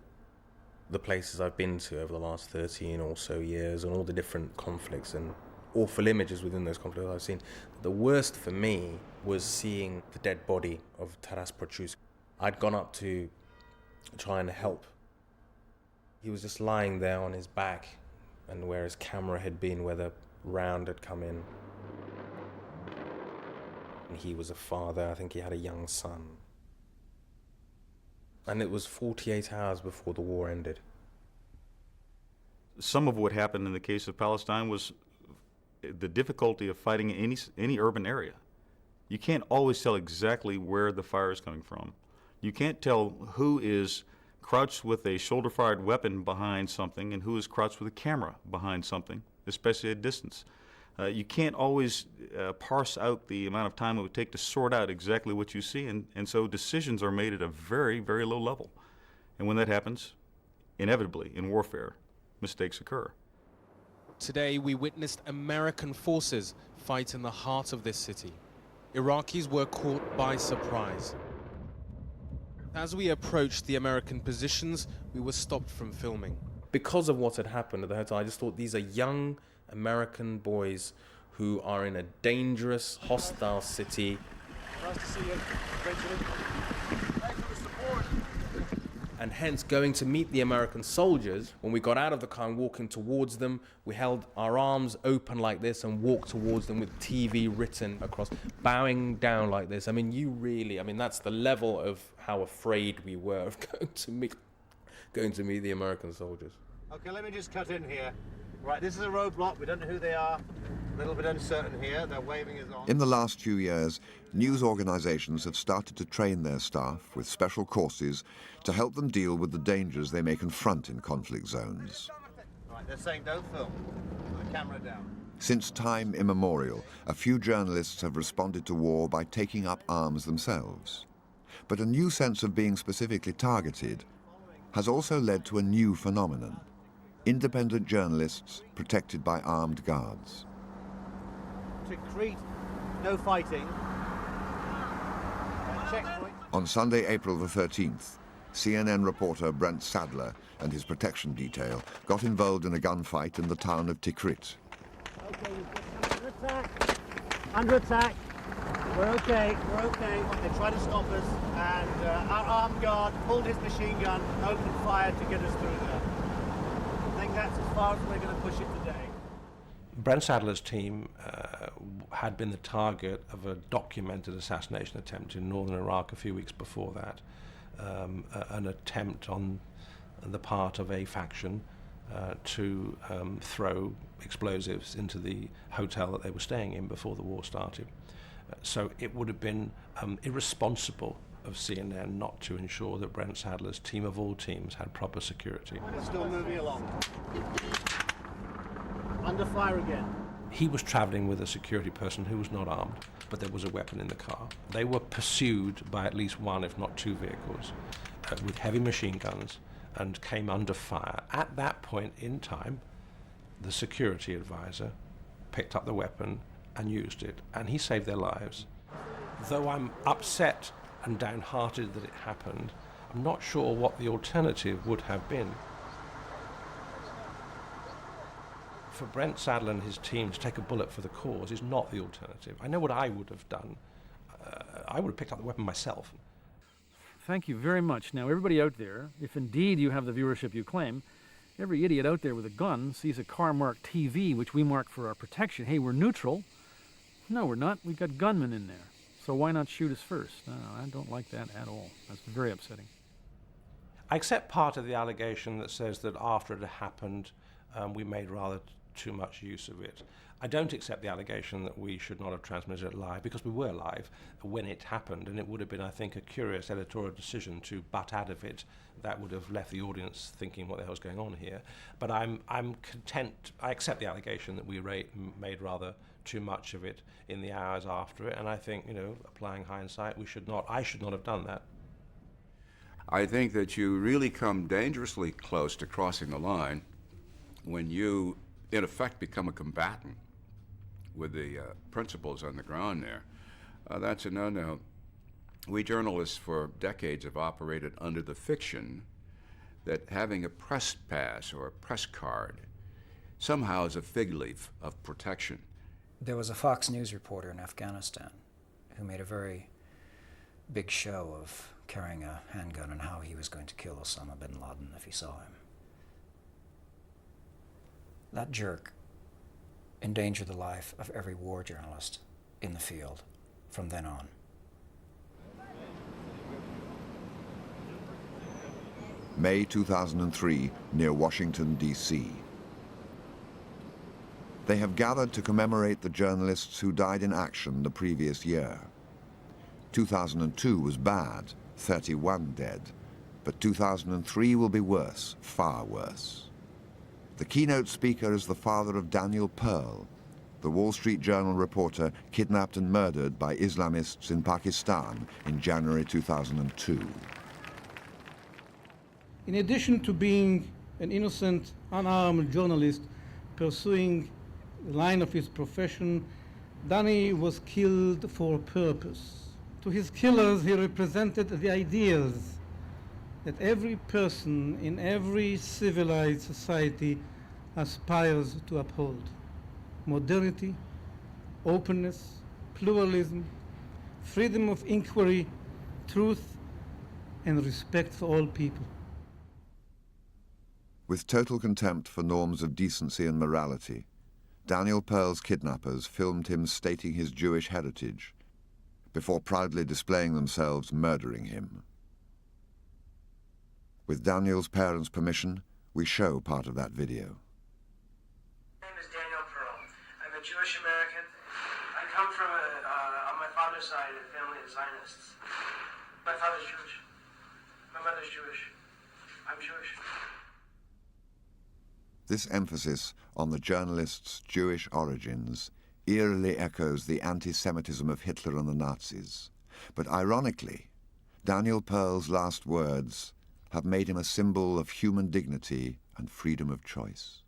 the places I've been to over the last 13 or so years, and all the different conflicts and awful images within those conflicts I've seen, the worst for me was seeing the dead body of Taras Prochus. I'd gone up to try and help. He was just lying there on his back, and where his camera had been, where the round had come in. And he was a father, I think he had a young son. And it was 48 hours before the war ended. Some of what happened in the case of Palestine was the difficulty of fighting in any urban area. You can't always tell exactly where the fire is coming from. You can't tell who is crouched with a shoulder-fired weapon behind something and who is crouched with a camera behind something, especially at distance. You can't always parse out the amount of time it would take to sort out exactly what you see, and so decisions are made at a very, very low level. And when that happens, inevitably, in warfare, mistakes occur. Today, we witnessed American forces fight in the heart of this city. Iraqis were caught by surprise. As we approached the American positions, we were stopped from filming. Because of what had happened at the hotel, I just thought these are young American boys who are in a dangerous, hostile city. Nice to see you, Benjamin. Thanks for the support. And hence going to meet the American soldiers. When we got out of the car and walking towards them, we held our arms open like this and walked towards them with TV written across, bowing down like this. I mean, that's the level of how afraid we were of going to meet the American soldiers. Okay, let me just cut in here. Right, this is a roadblock. We don't know who they are. A little bit uncertain here. They're waving us on. In the last few years, news organizations have started to train their staff with special courses to help them deal with the dangers they may confront in conflict zones. Right, they're saying don't film. Put the camera down. Since time immemorial, a few journalists have responded to war by taking up arms themselves. But a new sense of being specifically targeted has also led to a new phenomenon: independent journalists protected by armed guards. To Crete, no fighting. Checkpoint. On Sunday, April the 13th, CNN reporter Brent Sadler and his protection detail got involved in a gunfight in the town of Tikrit. Okay, under attack. Under attack. We're okay, we're okay. They tried to stop us, and our armed guard pulled his machine gun and opened fire to get us through there. think that's as far as we're going to push it today. Brent Sadler's team had been the target of a documented assassination attempt in northern Iraq a few weeks before that, an attempt on the part of a faction to throw explosives into the hotel that they were staying in before the war started. So it would have been irresponsible of CNN not to ensure that Brent Sadler's team of all teams had proper security. Still moving along. Under fire again. He was traveling with a security person who was not armed, but there was a weapon in the car. They were pursued by at least one, if not two vehicles, with heavy machine guns, and came under fire. At that point in time, the security advisor picked up the weapon and used it, and he saved their lives. Though I'm upset and downhearted that it happened, I'm not sure what the alternative would have been. For Brent Sadler and his team to take a bullet for the cause is not the alternative. I know what I would have done. I would have picked up the weapon myself. Thank you very much. Now, everybody out there, if indeed you have the viewership you claim, every idiot out there with a gun sees a car marked TV, which we mark for our protection. Hey, we're neutral. No, we're not. We've got gunmen in there. So why not shoot us first? No, I don't like that at all. That's very upsetting. I accept part of the allegation that says that after it had happened, we made rather too much use of it. I don't accept the allegation that we should not have transmitted it live, because we were live when it happened, and it would have been, I think, a curious editorial decision to butt out of it that would have left the audience thinking what the hell's going on here. But I'm content, I accept the allegation that we made rather too much of it in the hours after it, and I think, you know, applying hindsight, I should not have done that. I think that you really come dangerously close to crossing the line when you, in effect, become a combatant with the principles on the ground there. That's a no-no. We journalists for decades have operated under the fiction that having a press pass or a press card somehow is a fig leaf of protection. There was a Fox News reporter in Afghanistan who made a very big show of carrying a handgun and how he was going to kill Osama bin Laden if he saw him. That jerk endangered the life of every war journalist in the field from then on. May 2003, near Washington, D.C. They have gathered to commemorate the journalists who died in action the previous year. 2002 was bad, 31 dead, but 2003 will be worse, far worse. The keynote speaker is the father of Daniel Pearl, the Wall Street Journal reporter kidnapped and murdered by Islamists in Pakistan in January 2002. In addition to being an innocent, unarmed journalist pursuing the line of his profession, Danny was killed for a purpose. To his killers, he represented the ideas that every person in every civilized society aspires to uphold: modernity, openness, pluralism, freedom of inquiry, truth, and respect for all people. With total contempt for norms of decency and morality, Daniel Pearl's kidnappers filmed him stating his Jewish heritage before proudly displaying themselves murdering him. With Daniel's parents' permission, we show part of that video. My name is Daniel Pearl. I'm a Jewish American. I come from, on my father's side, a family of Zionists. My father's Jewish. My mother's Jewish. I'm Jewish. This emphasis on the journalist's Jewish origins eerily echoes the anti-Semitism of Hitler and the Nazis. But ironically, Daniel Pearl's last words have made him a symbol of human dignity and freedom of choice.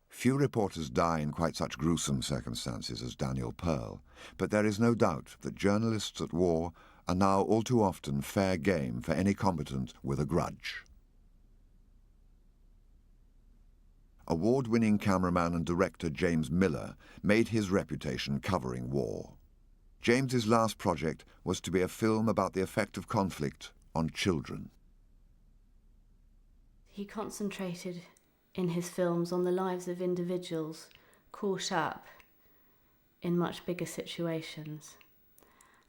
Few reporters die in quite such gruesome circumstances as Daniel Pearl, but there is no doubt that journalists at war are now all too often fair game for any combatant with a grudge. Award-winning cameraman and director James Miller made his reputation covering war. James's last project was to be a film about the effect of conflict on children. He concentrated in his films on the lives of individuals caught up in much bigger situations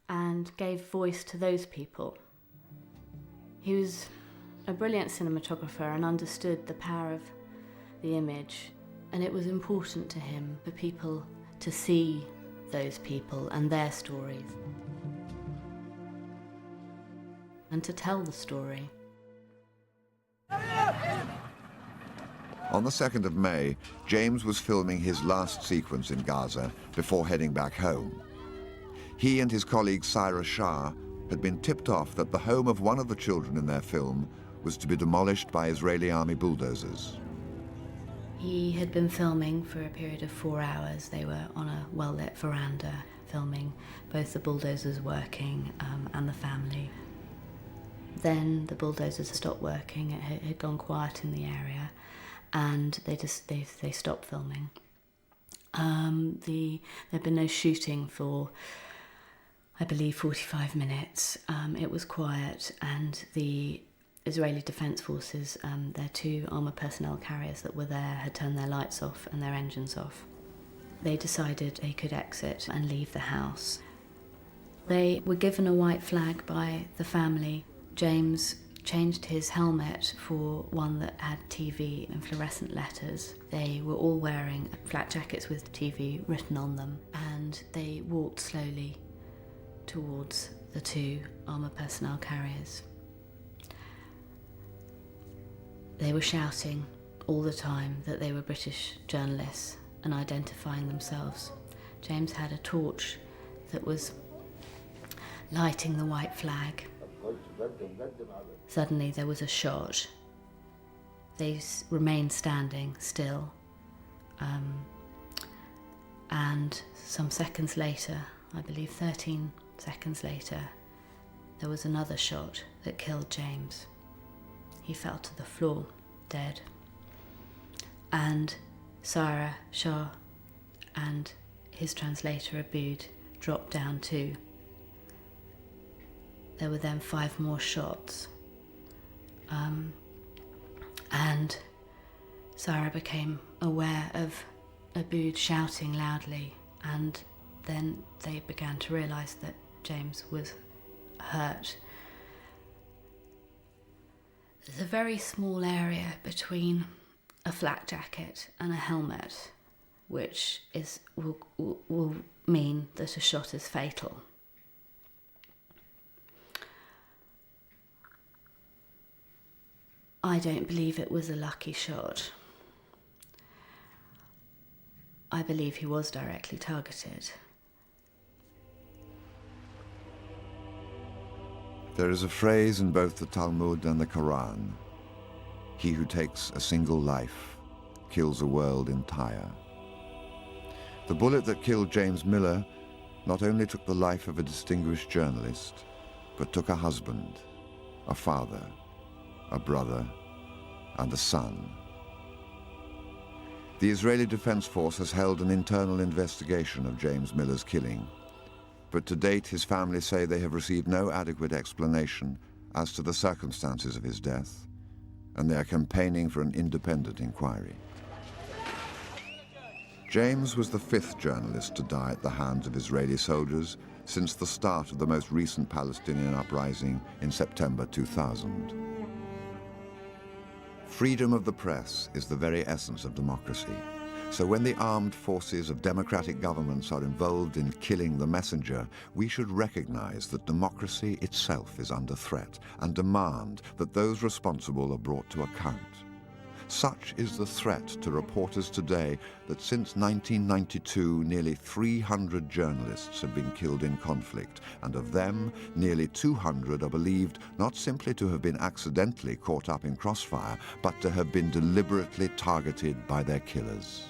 and gave voice to those people. He was a brilliant cinematographer and understood the power of the image, and it was important to him for people to see those people and their stories and to tell the story. On the 2nd of May, James was filming his last sequence in Gaza before heading back home. He and his colleague Syra Shah had been tipped off that the home of one of the children in their film was to be demolished by Israeli army bulldozers. He had been filming for a period of 4 hours. They were on a well-lit veranda filming both the bulldozers working and the family. Then the bulldozers stopped working. It had gone quiet in the area, and they stopped filming. There'd been no shooting for, I believe, 45 minutes. It was quiet, and the Israeli Defense Forces, their 2 armoured personnel carriers that were there, had turned their lights off and their engines off. They decided they could exit and leave the house. They were given a white flag by the family. James changed his helmet for one that had TV and fluorescent letters. They were all wearing flak jackets with TV written on them, and they walked slowly towards the 2 armoured personnel carriers. They were shouting all the time that they were British journalists and identifying themselves. James had a torch that was lighting the white flag. Suddenly there was a shot. They remained standing still. And some seconds later, I believe 13 seconds later, there was another shot that killed James. He fell to the floor, dead. And Syra Shah and his translator Aboud dropped down too. There were then 5 more shots. And Syra became aware of Aboud shouting loudly, and then they began to realise that James was hurt. There's a very small area between a flak jacket and a helmet, which will mean that a shot is fatal. I don't believe it was a lucky shot. I believe he was directly targeted. There is a phrase in both the Talmud and the Quran: "He who takes a single life kills a world entire." The bullet that killed James Miller not only took the life of a distinguished journalist, but took a husband, a father, a brother, and a son. The Israeli Defense Force has held an internal investigation of James Miller's killing, but to date his family say they have received no adequate explanation as to the circumstances of his death, and they are campaigning for an independent inquiry. James was the 5th journalist to die at the hands of Israeli soldiers since the start of the most recent Palestinian uprising in September 2000. Freedom of the press is the very essence of democracy. So when the armed forces of democratic governments are involved in killing the messenger, we should recognize that democracy itself is under threat and demand that those responsible are brought to account. Such is the threat to reporters today that since 1992, nearly 300 journalists have been killed in conflict, and of them, nearly 200 are believed not simply to have been accidentally caught up in crossfire, but to have been deliberately targeted by their killers.